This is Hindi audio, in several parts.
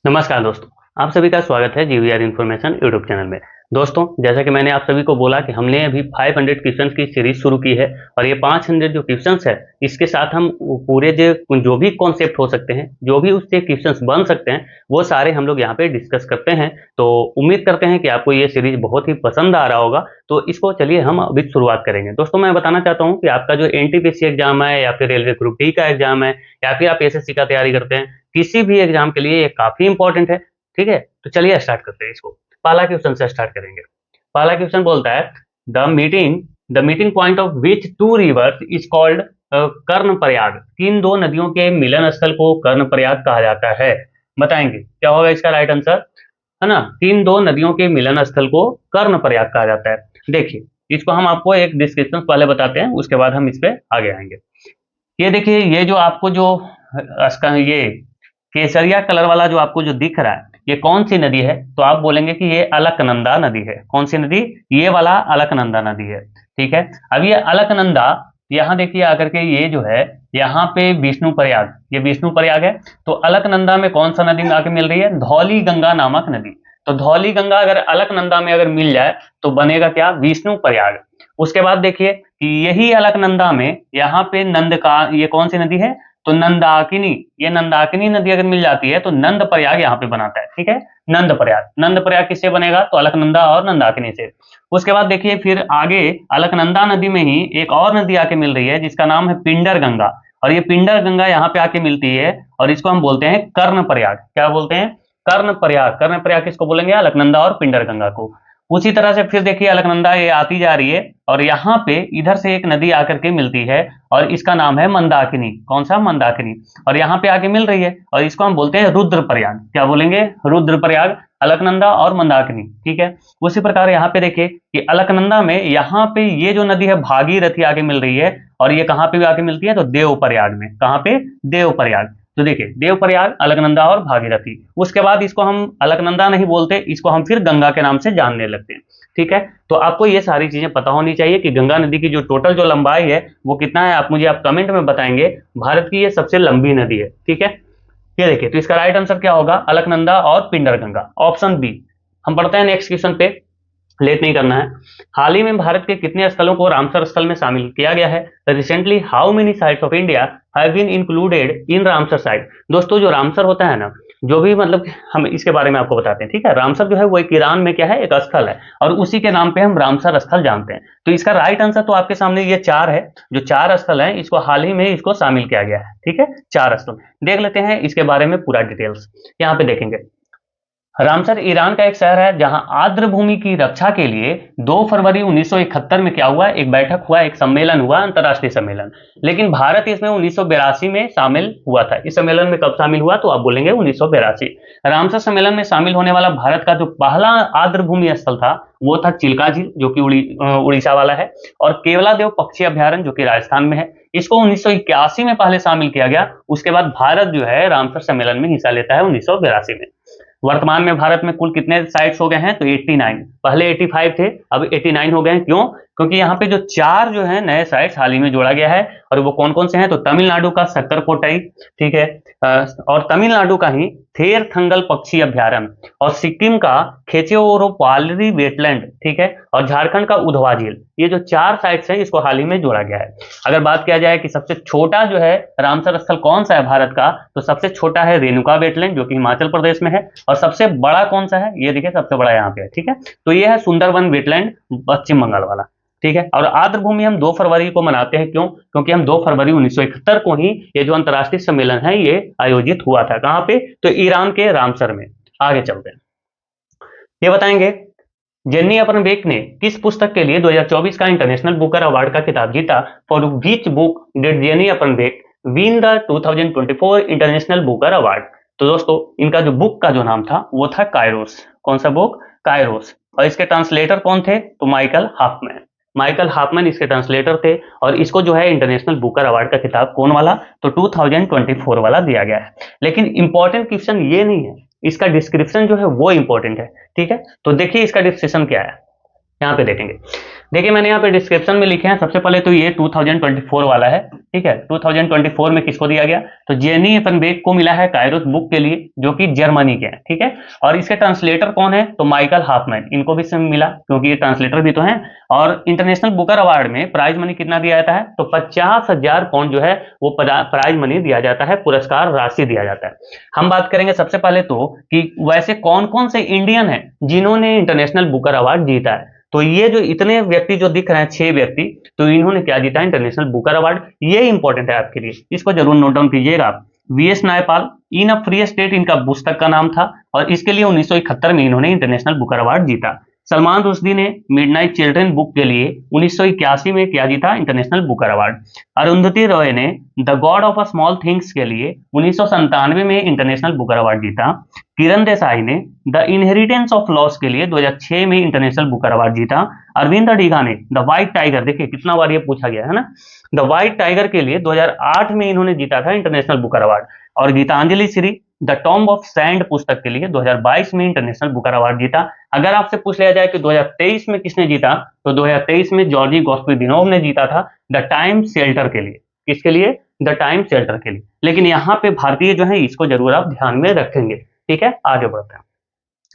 नमस्कार दोस्तों, आप सभी का स्वागत है जीवीआर इन्फॉर्मेशन यूट्यूब चैनल में। दोस्तों, जैसा कि मैंने आप सभी को बोला कि हमने अभी 500 क्वेश्चंस की सीरीज शुरू की है और ये 500 जो क्वेश्चंस है, इसके साथ हम पूरे जो भी कॉन्सेप्ट हो सकते हैं, जो भी उससे क्वेश्चंस बन सकते हैं, वो सारे हम लोग यहाँ पे डिस्कस करते हैं। तो उम्मीद करते हैं कि आपको ये सीरीज बहुत ही पसंद आ रहा होगा। तो इसको चलिए हम अभी शुरुआत करेंगे। दोस्तों, मैं बताना चाहता हूँ कि आपका जो एनटीपीसी एग्जाम है या फिर रेलवे ग्रुप डी का एग्जाम है या फिर आप एसएससी का तैयारी करते हैं, किसी भी एग्जाम के लिए ये काफी इंपॉर्टेंट है। ठीक है, तो चलिए स्टार्ट करते हैं इसको। पहला क्वेश्चन से स्टार्ट करेंगे। पहला क्वेश्चन बोलता है the meeting point of which two rivers is called Karnaprayag. किन दो नदियों के मिलन स्थल को कर्णप्रयाग कहा जाता है? बताएंगे क्या होगा इसका राइट आंसर, है ना। किन दो नदियों के मिलन स्थल को कर्णप्रयाग कहा जाता है। देखिए, इसको हम आपको एक डिस्क्रिप्शन पहले बताते हैं, उसके बाद हम इस पे आगे आएंगे। ये देखिए, ये जो आपको जो ये केसरिया कलर वाला जो आपको जो दिख रहा है, ये कौन सी नदी है? तो आप बोलेंगे कि ये अलकनंदा नदी है। कौन सी नदी? ये वाला अलकनंदा नदी है। ठीक है, अब ये अलकनंदा, यहाँ देखिए आकर के ये जो है, यहाँ पे विष्णु प्रयाग, ये विष्णु प्रयाग है। तो अलकनंदा में कौन सा नदी आके मिल रही है? धौली गंगा नामक नदी। तो धौली गंगा अगर अलकनंदा में अगर मिल जाए तो बनेगा क्या? विष्णु प्रयाग। उसके बाद देखिए कि यही अलकनंदा में यहाँ पे नंद का, ये कौन सी नदी है? तो नंदाकिनी। ये नंदाकिनी नदी अगर मिल जाती है तो नंद प्रयाग यहाँ पे बनाता है। ठीक है, नंद प्रयाग। नंद प्रयाग किससे बनेगा? तो अलकनंदा और नंदाकिनी से। उसके बाद देखिए फिर आगे अलकनंदा नदी में ही एक और नदी आके मिल रही है जिसका नाम है पिंडर गंगा। और ये पिंडर गंगा यहाँ पे आके मिलती है और इसको हम बोलते हैं कर्ण प्रयाग। क्या बोलते हैं? कर्ण प्रयाग। कर्ण प्रयाग किसको बोलेंगे? अलकनंदा और पिंडर गंगा को। उसी तरह से फिर देखिए अलकनंदा ये आती जा रही है और यहाँ पे इधर से एक नदी आकर के मिलती है और इसका नाम है मंदाकिनी। कौन सा? मंदाकिनी। और यहाँ पे आके मिल रही है और इसको हम बोलते हैं रुद्रप्रयाग। क्या बोलेंगे? रुद्रप्रयाग। अलकनंदा और मंदाकिनी। ठीक है, उसी प्रकार यहाँ पे देखिए कि अलकनंदा में यहाँ पे ये जो नदी है भागीरथी आके मिल रही है और ये कहाँ पे भी आके मिलती है? तो देवप्रयाग में। कहाँ पे? देवप्रयाग। तो देखिए देवप्रयाग, अलकनंदा और भागीरथी। उसके बाद इसको हम अलकनंदा नहीं बोलते, इसको हम फिर गंगा के नाम से जानने लगते हैं। ठीक है, तो आपको ये सारी चीजें पता होनी चाहिए कि गंगा नदी की जो टोटल जो लंबाई है वो कितना है। आप कमेंट में बताएंगे। भारत की ये सबसे लंबी नदी है। ठीक है, ये देखिए, तो इसका राइट आंसर क्या होगा? अलकनंदा और पिंडर गंगा, ऑप्शन बी। हम पढ़ते हैं नेक्स्ट क्वेश्चन पे, लेट नहीं करना है। हाल ही में भारत के कितने स्थलों को रामसर स्थल में शामिल किया गया है? Recently how many sites of India have been included in Ramsar site? दोस्तों, जो रामसर होता है ना, जो भी मतलब हम इसके बारे में आपको बताते हैं। ठीक है, रामसर जो है वो एक ईरान में क्या है? एक स्थल है और उसी के नाम पे हम रामसर स्थल जानते हैं। तो इसका राइट आंसर तो आपके सामने ये 4 है। जो 4 स्थल है, इसको हाल ही में इसको शामिल किया गया है। ठीक है, 4 स्थल देख लेते हैं इसके बारे में पूरा डिटेल्स। यहाँ पे देखेंगे, रामसर ईरान का एक शहर है जहां आर्द्र भूमि की रक्षा के लिए 2 फरवरी 1971 में क्या हुआ? एक बैठक हुआ, एक सम्मेलन हुआ, अंतर्राष्ट्रीय सम्मेलन। लेकिन भारत इसमें 1982 में शामिल हुआ था। इस सम्मेलन में कब शामिल हुआ? तो आप बोलेंगे 1982। रामसर सम्मेलन में शामिल होने वाला भारत का जो पहला आर्द्र भूमि स्थल था वो था चिल्का झील, जो कि उड़ीसा वाला है, और केवलादेव पक्षी अभ्यारण्य जो कि राजस्थान में है। इसको 1981 में पहले शामिल किया गया। उसके बाद भारत जो है रामसर सम्मेलन में हिस्सा लेता है 1982 में। वर्तमान में भारत में कुल कितने साइट्स हो गए हैं? तो 89। पहले 85 थे, अब 89 हो गए हैं। क्यों? क्योंकि यहाँ पे जो 4 जो है नए साइट्स हाल ही में जोड़ा गया है और वो कौन कौन से हैं? तो तमिलनाडु का सक्करकोटाई, ठीक है, और तमिलनाडु का ही थेरथंगल पक्षी अभ्यारण्य, और सिक्किम का खेचेओरोपालरी वेटलैंड, ठीक है, और झारखंड का उधवा झील। ये जो 4 साइट्स हैं इसको हाल ही में जोड़ा गया है। अगर बात किया जाए कि सबसे छोटा जो है रामसर स्थल कौन सा है भारत का, तो सबसे छोटा है रेणुका वेटलैंड जो कि हिमाचल प्रदेश में है। और सबसे बड़ा कौन सा है? ये देखिए, सबसे बड़ा यहाँ पे है। ठीक है, तो ये है सुंदरवन वेटलैंड, पश्चिम बंगाल वाला। ठीक है, और आर्द्र भूमि हम 2 फरवरी को मनाते हैं। क्यों? क्योंकि हम 2 फरवरी 1971 को ही ये जो अंतर्राष्ट्रीय सम्मेलन है ये आयोजित हुआ था। कहां पे? तो ईरान के रामसर में। आगे चलते हैं, ये बताएंगे जेन्नी अपनबेक ने किस पुस्तक के लिए 2024 का इंटरनेशनल बुकर अवार्ड का खिताब जीता? For which book did Jenny Erpenbeck win the 2024 International Booker award? तो दोस्तों, इनका जो बुक का जो नाम था वो था कायरोस। कौन सा बुक? कायरोस। और इसके ट्रांसलेटर कौन थे? तो माइकल हाफमैन। माइकल हाफमैन इसके ट्रांसलेटर थे और इसको जो है इंटरनेशनल बुकर अवार्ड का खिताब कौन वाला? तो 2024 वाला दिया गया है। लेकिन इंपॉर्टेंट क्वेश्चन ये नहीं है, इसका डिस्क्रिप्शन जो है वो इंपॉर्टेंट है। ठीक है, तो देखिए इसका डिस्क्रिप्शन क्या है, यहाँ पे देखेंगे। देखिए मैंने यहाँ पे डिस्क्रिप्शन में लिखे हैं, सबसे पहले तो ये 2024 वाला है, ठीक है। 2024 में किसको दिया गया, तो जेनी एफेनबेक को मिला है कायरोस बुक के लिए, जो कि जर्मनी के हैं, ठीक है। और इसके ट्रांसलेटर कौन है, तो माइकल हाफमैन, इनको भी समय मिला क्योंकि ये ट्रांसलेटर भी तो हैं। और इंटरनेशनल बुकर अवार्ड में प्राइज मनी कितना दिया जाता है, तो 50,000 पाउंड जो है वो प्राइज मनी दिया जाता है, पुरस्कार राशि दिया जाता है। हम बात करेंगे सबसे पहले तो कि वैसे कौन कौन से इंडियन हैं जिन्होंने इंटरनेशनल बुकर अवार्ड जीता है। तो ये जो इतने व्यक्ति जो दिख रहे हैं 6 व्यक्ति, तो इन्होंने क्या जीता है, इंटरनेशनल बुकर अवार्ड। ये इंपॉर्टेंट है आपके लिए, इसको जरूर नोट डाउन कीजिएगा आप। VS Naipaul, in a free state इनका पुस्तक का नाम था, और इसके लिए 1971 में इन्होंने इंटरनेशनल बुकर अवार्ड जीता। सलमान रुश्दी ने मिडनाइट चिल्ड्रन बुक के लिए 1981 में क्या जीता, International Booker award. Arundhati Roy ने the God of a Small Things के लिए 1997 में इंटरनेशनल बुकर अवार्ड जीता। किरण देसाई ने द इनहेरिटेंस ऑफ लॉस के लिए 2006 में इंटरनेशनल बुकर अवार्ड जीता। अरविंद अडिगा ने द व्हाइट टाइगर, देखिए कितना बार ये पूछा गया है ना, द व्हाइट टाइगर के लिए 2008 में इन्होंने जीता था इंटरनेशनल बुकर अवार्ड। और Geetanjali Shree the Tomb of Sand पुस्तक के लिए 2022 में इंटरनेशनल बुकर अवार्ड जीता। अगर आपसे पूछ लिया जाए कि 2023 में किसने जीता, तो 2023 में जॉर्जी गॉस्पिदिनोव ने जीता था द टाइम शेल्टर के लिए। किसके लिए, द टाइम शेल्टर के लिए। लेकिन यहाँ पे भारतीय जो है इसको जरूर आप ध्यान में रखेंगे, ठीक है। आगे बढ़ते हैं,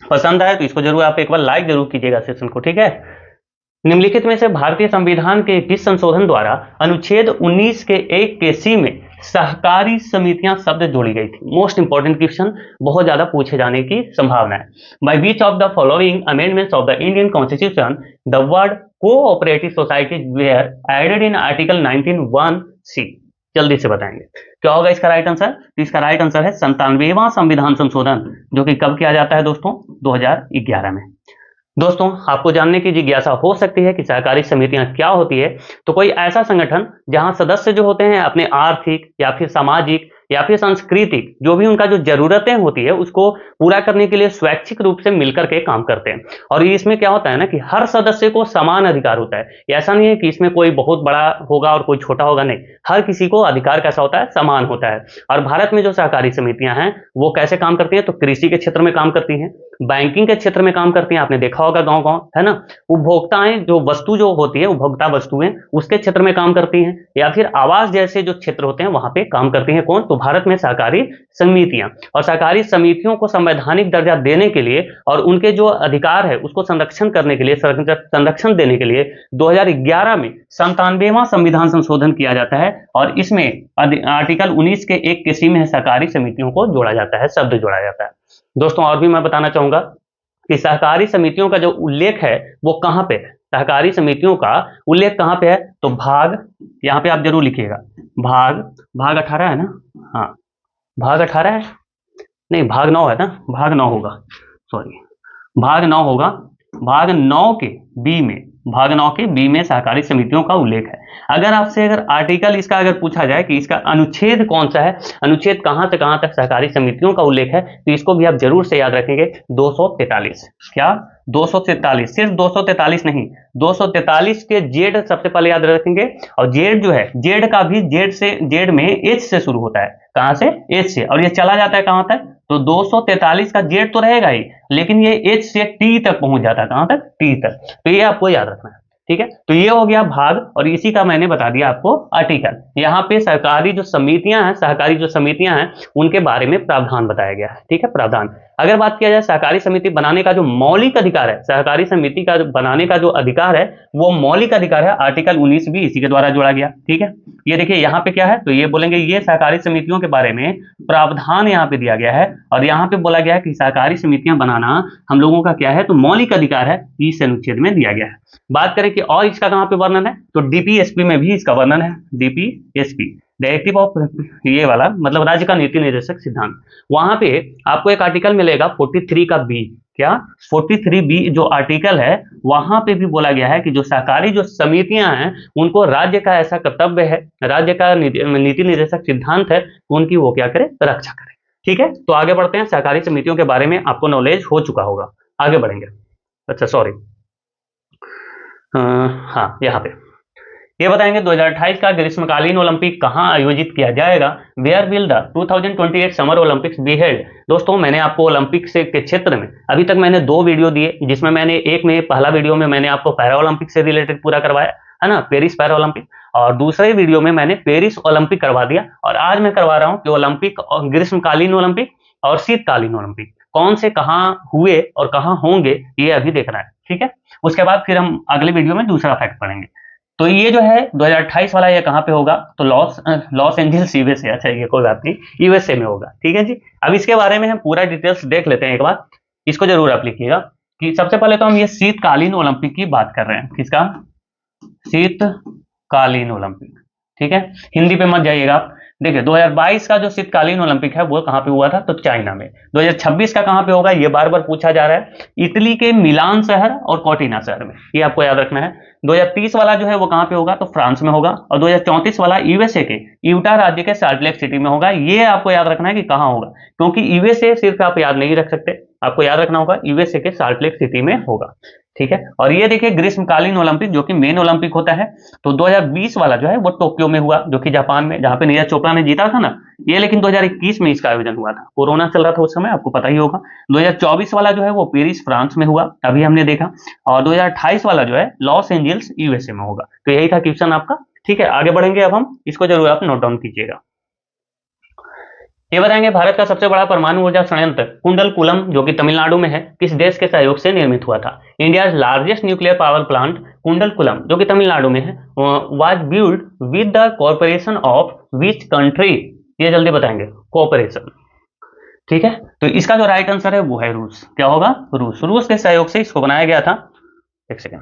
पसंद आए तो इसको जरूर आप एक बार लाइक जरूर कीजिएगा सेशन को, ठीक है। निम्नलिखित में से भारतीय संविधान के किस संशोधन द्वारा अनुच्छेद 19 के 1 के सी में सहकारी समितियां शब्द जोड़ी गई थी। मोस्ट इंपॉर्टेंट क्वेश्चन, बहुत ज्यादा पूछे जाने की संभावना है। By which of the following amendments of the Indian constitution the word cooperative societies were added in article 19(1)(c)। जल्दी से बताएंगे क्या होगा इसका राइट आंसर। तो इसका राइट आंसर है 97वां संविधान संशोधन, जो कि कब किया जाता है दोस्तों, 2011 में। दोस्तों आपको जानने की जिज्ञासा हो सकती है कि सहकारी समितियां क्या होती है। तो कोई ऐसा संगठन जहां सदस्य जो होते हैं अपने आर्थिक या फिर सामाजिक या फिर सांस्कृतिक जो भी उनका जो जरूरतें होती है उसको पूरा करने के लिए स्वैच्छिक रूप से मिलकर के काम करते हैं। और इसमें क्या होता है ना कि हर सदस्य को समान अधिकार होता है। ऐसा नहीं है कि इसमें कोई बहुत बड़ा होगा और कोई छोटा होगा, नहीं, हर किसी को अधिकार कैसा होता है, समान होता है। और भारत में जो सहकारी समितियां हैं वो कैसे काम करती हैं, तो कृषि के क्षेत्र में काम करती हैं, बैंकिंग के क्षेत्र में काम करती हैं, आपने देखा होगा गांव गांव, है ना। उपभोक्ताएं जो वस्तु जो होती है, उपभोक्ता वस्तुएं, उसके क्षेत्र में काम करती हैं, या फिर आवास जैसे जो क्षेत्र होते हैं वहां पे काम करती हैं कौन, तो भारत में सहकारी समितियां। और सहकारी समितियों को संवैधानिक दर्जा देने के लिए और उनके जो अधिकार है उसको संरक्षण करने के लिए, संरक्षण देने के लिए 2011 में 97वां संविधान संशोधन किया जाता है। और इसमें आर्टिकल 19 के 1 के सी में सहकारी समितियों को जोड़ा जाता है, शब्द जोड़ा जाता है। दोस्तों और भी मैं बताना चाहूंगा कि सहकारी समितियों का जो उल्लेख है वो कहां पे है, सहकारी समितियों का उल्लेख कहां पे है, तो भाग, यहां पे आप जरूर लिखिएगा, भाग 18 है ना, हाँ भाग 18 है, नहीं भाग 9 है ना, भाग 9 होगा, सॉरी भाग 9 होगा। भाग 9 के बी में, भाग 9 के बी में सहकारी समितियों का उल्लेख है। अगर आपसे अगर आर्टिकल इसका अगर पूछा जाए कि इसका अनुच्छेद कौन सा है, अनुच्छेद कहां से कहां तक सहकारी समितियों का उल्लेख है, तो इसको भी आप जरूर से याद रखेंगे, 243। क्या 243, सिर्फ 243 नहीं, 243 के जेड सबसे पहले याद रखेंगे। और जेड जो है, जेड का भी जेड में एच से शुरू होता है, कहां से, एच से, और ये चला जाता है कहां तक, तो 243 का जेड तो रहेगा ही, लेकिन ये एच से टी तक पहुंच जाता है, कहां तक, टी तक। तो ये आपको याद रखना है, ठीक है। तो ये हो गया भाग, और इसी का मैंने बता दिया आपको आर्टिकल। यहाँ पे सरकारी जो समितियां हैं, सहकारी जो समितियां हैं उनके बारे में प्रावधान बताया गया है, ठीक है, प्रावधान। अगर बात किया जाए सहकारी समिति बनाने का जो मौलिक अधिकार है, सहकारी समिति का बनाने का जो अधिकार है वो मौलिक अधिकार है, आर्टिकल 19 भी इसी के द्वारा जोड़ा गया, ठीक है। ये देखिए यहाँ पे क्या है, तो ये बोलेंगे ये सहकारी समितियों के बारे में प्रावधान यहाँ पे दिया गया है, और यहाँ पे बोला गया है कि सहकारी समितियां बनाना हम लोगों का क्या है, तो मौलिक अधिकार है, इस अनुच्छेद में दिया गया है। बात करें कि और इसका कहां पे वर्णन है, तो डीपीएसपी में भी इसका वर्णन है, डीपीएसपी डायरेक्टिव ऑफ, ये वाला मतलब राज्य का नीति निर्देशक सिद्धांत, वहां पे आपको एक आर्टिकल मिलेगा 43 का बी, क्या 43 बी जो आर्टिकल है, वहां पे भी बोला गया है कि जो सहकारी जो समितियां हैं उनको राज्य का ऐसा कर्तव्य है, राज्य का नीति निर्देशक सिद्धांत है, उनकी वो क्या करे, रक्षा करे, ठीक है। तो आगे बढ़ते हैं, सहकारी समितियों के बारे में आपको नॉलेज हो चुका होगा, आगे बढ़ेंगे। अच्छा सॉरी, हाँ यहाँ पे ये बताएंगे 2028 का ग्रीष्मकालीन ओलंपिक कहां आयोजित किया जाएगा, where will the 2028 summer Olympics be held. दोस्तों मैंने आपको ओलंपिक से के क्षेत्र में अभी तक मैंने 2 वीडियो दिए, जिसमें मैंने एक में पहला वीडियो में मैंने आपको पैरा ओलंपिक से रिलेटेड पूरा करवाया है ना, पेरिस पैरा ओलंपिक, और दूसरे वीडियो में मैंने पेरिस ओलंपिक करवा दिया, और आज मैं करवा रहा हूं कि ओलंपिक और ग्रीष्मकालीन ओलंपिक और शीतकालीन ओलंपिक कौन से कहां हुए और कहां होंगे, ये अभी देखना है। ठीक है, उसके बाद फिर हम अगले वीडियो में दूसरा फैक्ट पढ़ेंगे। तो ये जो है 2028 वाला, ये कहां पे होगा, तो लॉस एंजल्स यूएसए। अच्छा ये कोई बात नहीं, यूएसए में होगा। ठीक है जी, अब इसके बारे में हम पूरा डिटेल्स देख लेते हैं एक बार, इसको जरूर आप लिखिएगा। कि सबसे पहले तो हम ये शीतकालीन ओलंपिक की बात कर रहे हैं, किसका, शीतकालीन ओलंपिक। ठीक है, हिंदी पे मत जाइएगा आप। देखिए 2022 का जो शीतकालीन ओलंपिक है वो कहां पे हुआ था, तो चाइना में। 2026 का कहां पे होगा, ये बार बार पूछा जा रहा है, इटली के मिलान शहर और कोर्टिना शहर में, ये आपको याद रखना है। 2030 वाला जो है वो कहां पे होगा, तो फ्रांस में होगा। और 2034 वाला यूएसए के यूटा राज्य के सॉल्ट लेक सिटी में होगा। ये आपको याद रखना है कि कहां होगा, क्योंकि यूएसए सिर्फ आप याद नहीं रख सकते, आपको याद रखना होगा यूएसए के सॉल्ट लेक सिटी में होगा। ठीक है, और ये देखिए ग्रीष्मकालीन ओलंपिक जो कि मेन ओलंपिक होता है, तो 2020 वाला जो है वो टोक्यो में हुआ, जो कि जापान में, जहां पे नीरज चोपड़ा ने जीता था ना। ये लेकिन 2021 में इसका आयोजन हुआ था, कोरोना चल रहा था उस समय, आपको पता ही होगा। 2024 वाला जो है वो पेरिस फ्रांस में हुआ, अभी हमने देखा। और 2028 वाला जो है लॉस एंजल्स यूएसए में होगा। तो यही था क्वेश्चन आपका। ठीक है, आगे बढ़ेंगे अब हम, इसको जरूर आप नोट डाउन कीजिएगा। ये बताएंगे भारत का सबसे बड़ा परमाणु ऊर्जा संयंत्र कुंडलकुलम, जो कि तमिलनाडु में है, किस देश के सहयोग से निर्मित हुआ था। India largest nuclear power plant Kudankulam, जो कि तमिलनाडु में है, was build with the corporation of which country. ये जल्दी बताएंगे, कॉर्पोरेशन। ठीक है, तो इसका जो राइट आंसर है वो है रूस। क्या होगा, रूस। रूस के सहयोग से इसको बनाया गया था। एक सेकेंड,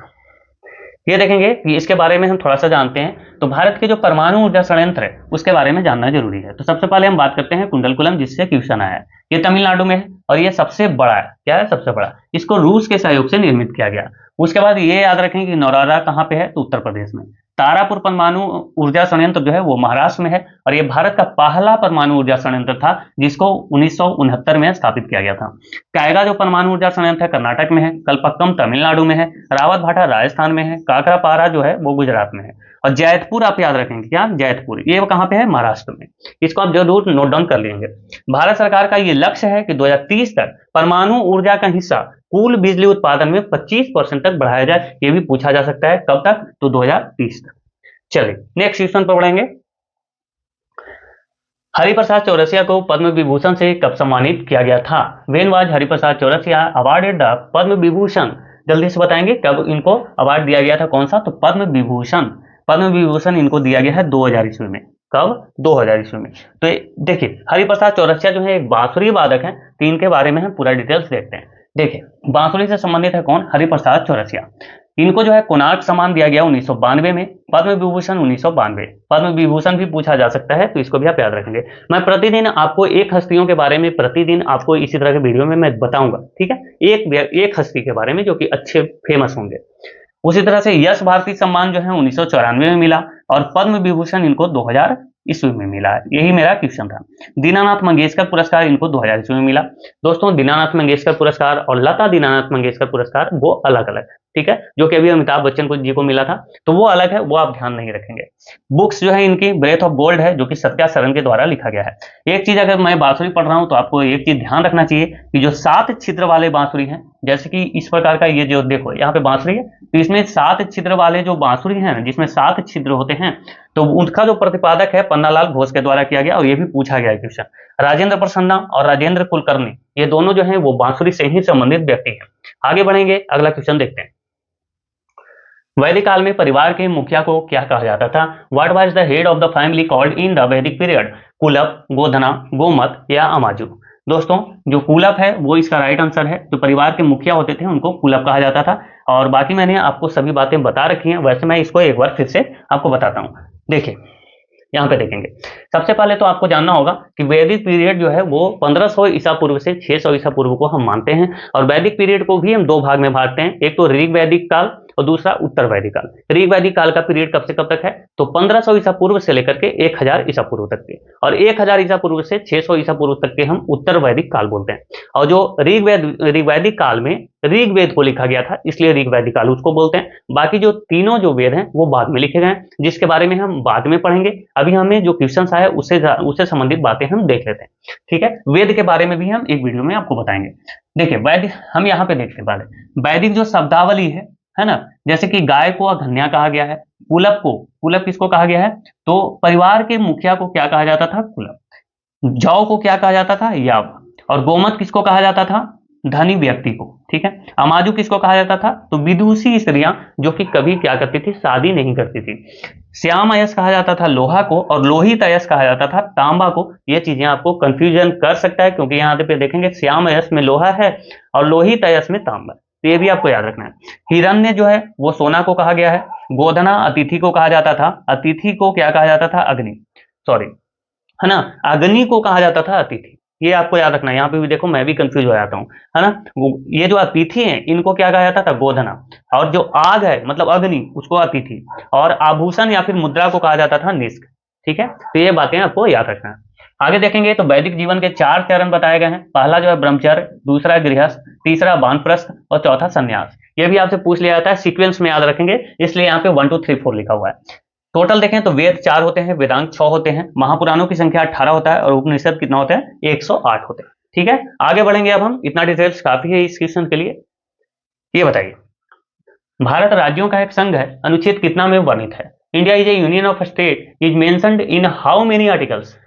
ये देखेंगे कि इसके बारे में हम थोड़ा सा जानते हैं। तो भारत के जो परमाणु ऊर्जा संयंत्र है उसके बारे में जानना जरूरी है। तो सबसे पहले हम बात करते हैं कुंडलकुलम, जिससे क्वेश्चन आया है। ये तमिलनाडु में है और ये सबसे बड़ा है। क्या है, सबसे बड़ा। इसको रूस के सहयोग से निर्मित किया गया। उसके बाद ये याद रखें कि नौरारा कहाँ पे है, तो उत्तर प्रदेश में। तारापुर परमाणु ऊर्जा संयंत्र जो है वो महाराष्ट्र में है, और ये भारत का पहला परमाणु ऊर्जा संयंत्र था, जिसको 1969 में स्थापित किया गया था। कायगा जो परमाणु ऊर्जा संयंत्र है कर्नाटक में है, कलपक्कम तमिलनाडु में है, रावत भाटा राजस्थान में है, काकरापारा जो है वो गुजरात में है, और जैतपुर आप याद रखेंगे। क्या, जैतपुर, ये कहां पे है, महाराष्ट्र में। इसको आप जरूर नोट डाउन कर लेंगे। भारत सरकार का ये लक्ष्य है कि 2030 तक परमाणु ऊर्जा का हिस्सा कुल बिजली उत्पादन में 25% तक बढ़ाया जाए। ये भी पूछा जा सकता है, कब तक, तो 2030 तक। चलिए नेक्स्ट क्वेश्चन पर बढ़ेंगे। हरिप्रसाद चौरसिया को पद्म विभूषण से कब सम्मानित किया गया था। When was Hariprasad Chaurasia awarded the Padma Vibhushan. जल्दी से बताएंगे कब इनको अवार्ड दिया गया था, कौन सा, तो पद्म विभूषण। पद्म विभूषण इनको दिया गया है 2000 ईस्वी में। कब, 2000 ईस्वी में। तो देखिए हरिप्रसाद चौरसिया जो है एक बांसुरी वादक है, तो इनके बारे में हम पूरा डिटेल्स देखते हैं। देखिए बांसुरी से संबंधित है कौन, हरिप्रसाद चौरसिया। इनको जो है कोणार्क सम्मान दिया गया 1992 में, पद्म विभूषण 1992। पद्म विभूषण भी पूछा जा सकता है, तो इसको भी आप याद रखेंगे। मैं प्रतिदिन आपको एक हस्तियों के बारे में, प्रतिदिन आपको इसी तरह के वीडियो में मैं बताऊंगा। ठीक है, एक हस्ती के बारे में जो कि अच्छे फेमस होंगे। उसी तरह से यश भारती सम्मान जो है 1994 में मिला, और पद्म विभूषण इनको 2000 ईस्वी में मिला। यही मेरा क्वेश्चन था। दीनानाथ मंगेशकर पुरस्कार इनको 2000 ईस्वी में मिला। दोस्तों दीनानाथ मंगेशकर पुरस्कार और लता दीनानाथ मंगेशकर पुरस्कार वो अलग अलग है। ठीक है, जो कि अभी अमिताभ बच्चन को जी को मिला था, तो वो अलग है, वो आप ध्यान नहीं रखेंगे। बुक्स जो है इनकी ब्रेथ ऑफ गोल्ड है, जो कि सत्या सरन के द्वारा लिखा गया है। एक चीज, अगर मैं बांसुरी पढ़ रहा हूं तो आपको एक चीज ध्यान रखना चाहिए कि जो 7 छिद्र वाले बांसुरी हैं, जैसे कि इस प्रकार का ये जो देखो यहाँ पे बांसुरी है, तो इसमें 7 छिद्र वाले जो बांसुरी है, जिसमें 7 छिद्र होते हैं, तो उनका जो प्रतिपादक है पन्नालाल घोष के द्वारा किया गया, और ये भी पूछा गया है क्वेश्चन। राजेंद्र प्रसन्ना और राजेंद्र कुलकर्णी, ये दोनों जो हैं वो बांसुरी से ही संबंधित व्यक्ति हैं। आगे बढ़ेंगे, अगला क्वेश्चन देखते हैं। वैदिक काल में परिवार के मुखिया को क्या कहा जाता था। What was the head of the family called in the वैदिक पीरियड। कुलप, गोधना, गोमत या अमाजु। दोस्तों जो कुलप है वो इसका राइट आंसर है। जो परिवार के मुखिया होते थे उनको कुलप कहा जाता था, और बाकी मैंने आपको सभी बातें बता रखी हैं। वैसे मैं इसको एक बार फिर से आपको बताता हूँ। देखिए यहाँ पे देखेंगे, सबसे पहले तो आपको जानना होगा कि वैदिक पीरियड जो है वो 1500 ईसा पूर्व से 600 ईसा पूर्व को हम मानते हैं, और वैदिक पीरियड को भी हम 2 भाग में बांटते हैं। एक तो ऋग वैदिक काल और दूसरा उत्तर वैदिक काल। ऋग वैदिक काल का पीरियड कब से कब तक है, तो 1500 ईसा पूर्व से लेकर के 1000 ईसा पूर्व तक के, और 1000 ईसा पूर्व से 600 ईसा पूर्व तक के हम उत्तर वैदिक काल बोलते हैं। और जो ऋग वैदिक काल में ऋग वेद को लिखा गया था, इसलिए ऋग वैदिक काल उसको बोलते हैं। बाकी जो तीनों जो वेद हैं वो बाद में लिखे गए हैं, जिसके बारे में हम बाद में पढ़ेंगे। अभी हमें जो क्वेश्चन आया उससे संबंधित बातें हम देख लेते हैं, ठीक है। वेद के बारे में भी हम एक वीडियो में आपको बताएंगे। देखिए वैदिक हम यहाँ पे देखते पहले वैदिक जो शब्दावली है ना, जैसे कि गाय को अघन्या कहा गया है, कुलप किसको कहा गया है, तो परिवार के मुखिया को क्या कहा जाता था, कुलप। जौ को क्या कहा जाता था, याव। और गोमत किसको कहा जाता था, धनी व्यक्ति को, ठीक है। अमाजु किसको कहा जाता था, तो विदुषी स्त्रियां जो कि कभी क्या करती थी, शादी नहीं करती थी। श्याम अयस कहा जाता था लोहा को, और लोहित अयस कहा जाता था तांबा को। ये चीजें आपको कंफ्यूजन कर सकता है, क्योंकि यहाँ पे देखेंगे श्याम अयस में लोहा है और लोहित अयस में तांबा, तो ये भी आपको याद रखना है। हिरण्य जो है वो सोना को कहा गया है। गोधना अतिथि को कहा जाता था, अतिथि को क्या कहा जाता था, अग्नि, सॉरी, है ना, अग्नि को कहा जाता था अतिथि। ये आपको याद रखना है, यहाँ पे भी देखो मैं भी कंफ्यूज हो जाता हूँ, है ना। ये जो अतिथि हैं इनको क्या कहा जाता था, गोधना। और जो आग है मतलब अग्नि, उसको अतिथि। और आभूषण या फिर मुद्रा को कहा जाता था निष्क, ठीक है। तो ये बातें आपको याद रखना है। आगे देखेंगे तो वैदिक जीवन के 4 चरण बताए गए हैं। पहला जो है ब्रह्मचर्य, दूसरा गृहस्थ, तीसरा वानप्रस्थ और चौथा संन्यास। ये भी आपसे पूछ लिया जाता है, सीक्वेंस में याद रखेंगे, इसलिए यहाँ पे 1 2 3 4 लिखा हुआ है। टोटल देखें तो वेद 4 होते हैं, वेदांग 6 होते हैं, महापुराणों की संख्या 18 होता है, और उपनिषद कितना होता है, 108 होते हैं, ठीक है। आगे बढ़ेंगे अब हम, इतना डिटेल्स काफी है इस क्वेश्चन के लिए। ये बताइए, भारत राज्यों का एक संघ है, अनुच्छेद कितना में वर्णित है। India is A union of state is mentioned in how many articles.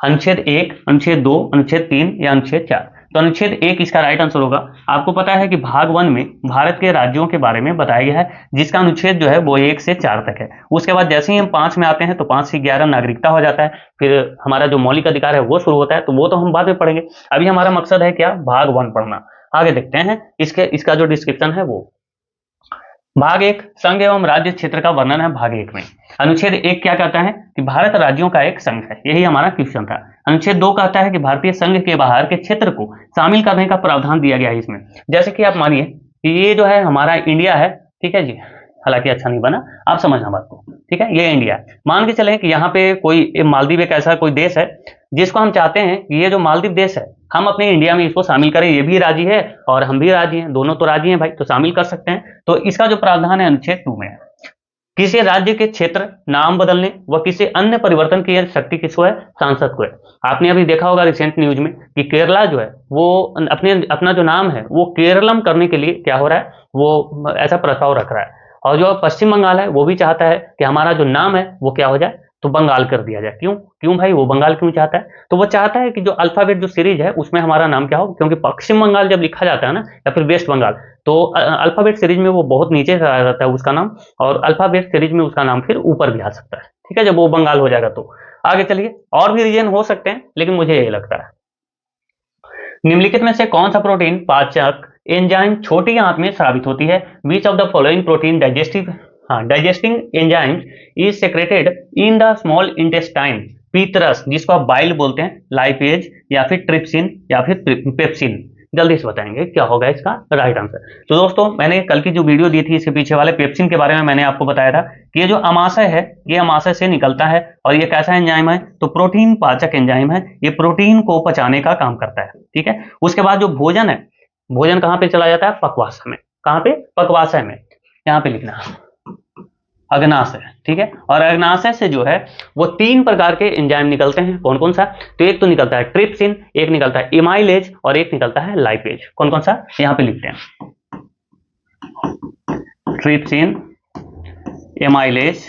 अनुच्छेद 1, अनुच्छेद 2, अनुच्छेद 3 या अनुच्छेद 4। तो अनुच्छेद 1 इसका राइट आंसर होगा। आपको पता है कि भाग 1 में भारत के राज्यों के बारे में बताया गया है, जिसका अनुच्छेद जो है वो 1 से 4 तक है। उसके बाद जैसे ही हम 5 में आते हैं तो 5 से 11 नागरिकता हो जाता है, फिर हमारा जो मौलिक अधिकार है वो शुरू होता है, तो वो तो हम बाद में पढ़ेंगे। अभी हमारा मकसद है क्या, भाग 1 पढ़ना। आगे देखते हैं इसका जो डिस्क्रिप्शन है वो। भाग 1 संघ एवं राज्य क्षेत्र का वर्णन है। भाग 1 में अनुच्छेद 1 क्या कहता है कि भारत राज्यों का एक संघ है, यही हमारा क्वेश्चन था। अनुच्छेद 2 कहता है कि भारतीय संघ के बाहर के क्षेत्र को शामिल करने का प्रावधान दिया गया है इसमें। जैसे कि आप मानिए कि ये जो है हमारा इंडिया है, ठीक है जी, हालांकि अच्छा नहीं बना, आप समझना बात को, ठीक है। ये इंडिया है, मान के चले कि यहाँ पे कोई मालदीव एक ऐसा कोई देश है जिसको हम चाहते हैं कि ये जो मालदीव देश है हम अपने इंडिया में इसको शामिल करें। ये भी राजी है और हम भी राजी हैं, दोनों तो राजी हैं भाई, तो शामिल कर सकते हैं। तो इसका जो प्रावधान है अनुच्छेद 2 में है। किसी राज्य के क्षेत्र नाम बदलने व किसी अन्य परिवर्तन की शक्ति किसको है, सांसद को है। आपने अभी देखा होगा रिसेंट न्यूज में कि केरला जो है वो अपना जो नाम है वो केरलम करने के लिए क्या हो रहा है, वो ऐसा प्रस्ताव रख रहा है। और जो पश्चिम बंगाल है वो भी चाहता है कि हमारा जो नाम है वो क्या हो जाए, तो बंगाल कर दिया जाए। क्यों भाई, वो बंगाल क्यों चाहता है, तो वो चाहता है कि जो अल्फाबेट जो सीरीज है उसमें हमारा नाम क्या हो, क्योंकि पश्चिम बंगाल जब लिखा जाता है ना, या फिर वेस्ट बंगाल, तो अल्फाबेट सीरीज में वो बहुत नीचे आ जाता है उसका नाम, और अल्फाबेट सीरीज में उसका नाम फिर ऊपर भी आ सकता है, ठीक है, जब वो बंगाल हो जाएगा तो। आगे चलिए, और भी रीजन हो सकते हैं, लेकिन मुझे यही लगता है। निम्नलिखित में से कौन सा प्रोटीन पाचक एंजाइम छोटी आंत में स्रावित होती है। Which of the following protein digesting enzyme is secreted in the small intestine. पीतरस, जिसको आप बाइल बोलते हैं, लाइपेज या फिर ट्रिप्सिन या फिर पेप्सिन। जल्दी से बताएंगे क्या होगा इसका राइट आंसर। तो दोस्तों, मैंने कल की जो वीडियो दी थी इसके पीछे वाले पेप्सिन के बारे में मैंने आपको बताया था कि ये जो अमाशय है ये अमाशय से निकलता है, और ये कैसा एंजाइम है, तो प्रोटीन पाचक एंजाइम है। ये प्रोटीन को पचाने का काम करता है, ठीक है। उसके बाद जो भोजन है, भोजन कहाँ पे चला जाता है, पक्वाशय में। कहाँ पे, पक्वाशय में, यहाँ पे लिखना अग्नाशय, ठीक है। और अग्नाशय से जो है वो 3 प्रकार के एंजाइम निकलते हैं। कौन कौन सा, तो एक तो निकलता है ट्रिप्सिन, एक निकलता है इमाइलेज, और एक निकलता है लाइपेज। कौन कौन सा, यहाँ पे लिखते हैं, ट्रिप्सिन, इमाइलेज,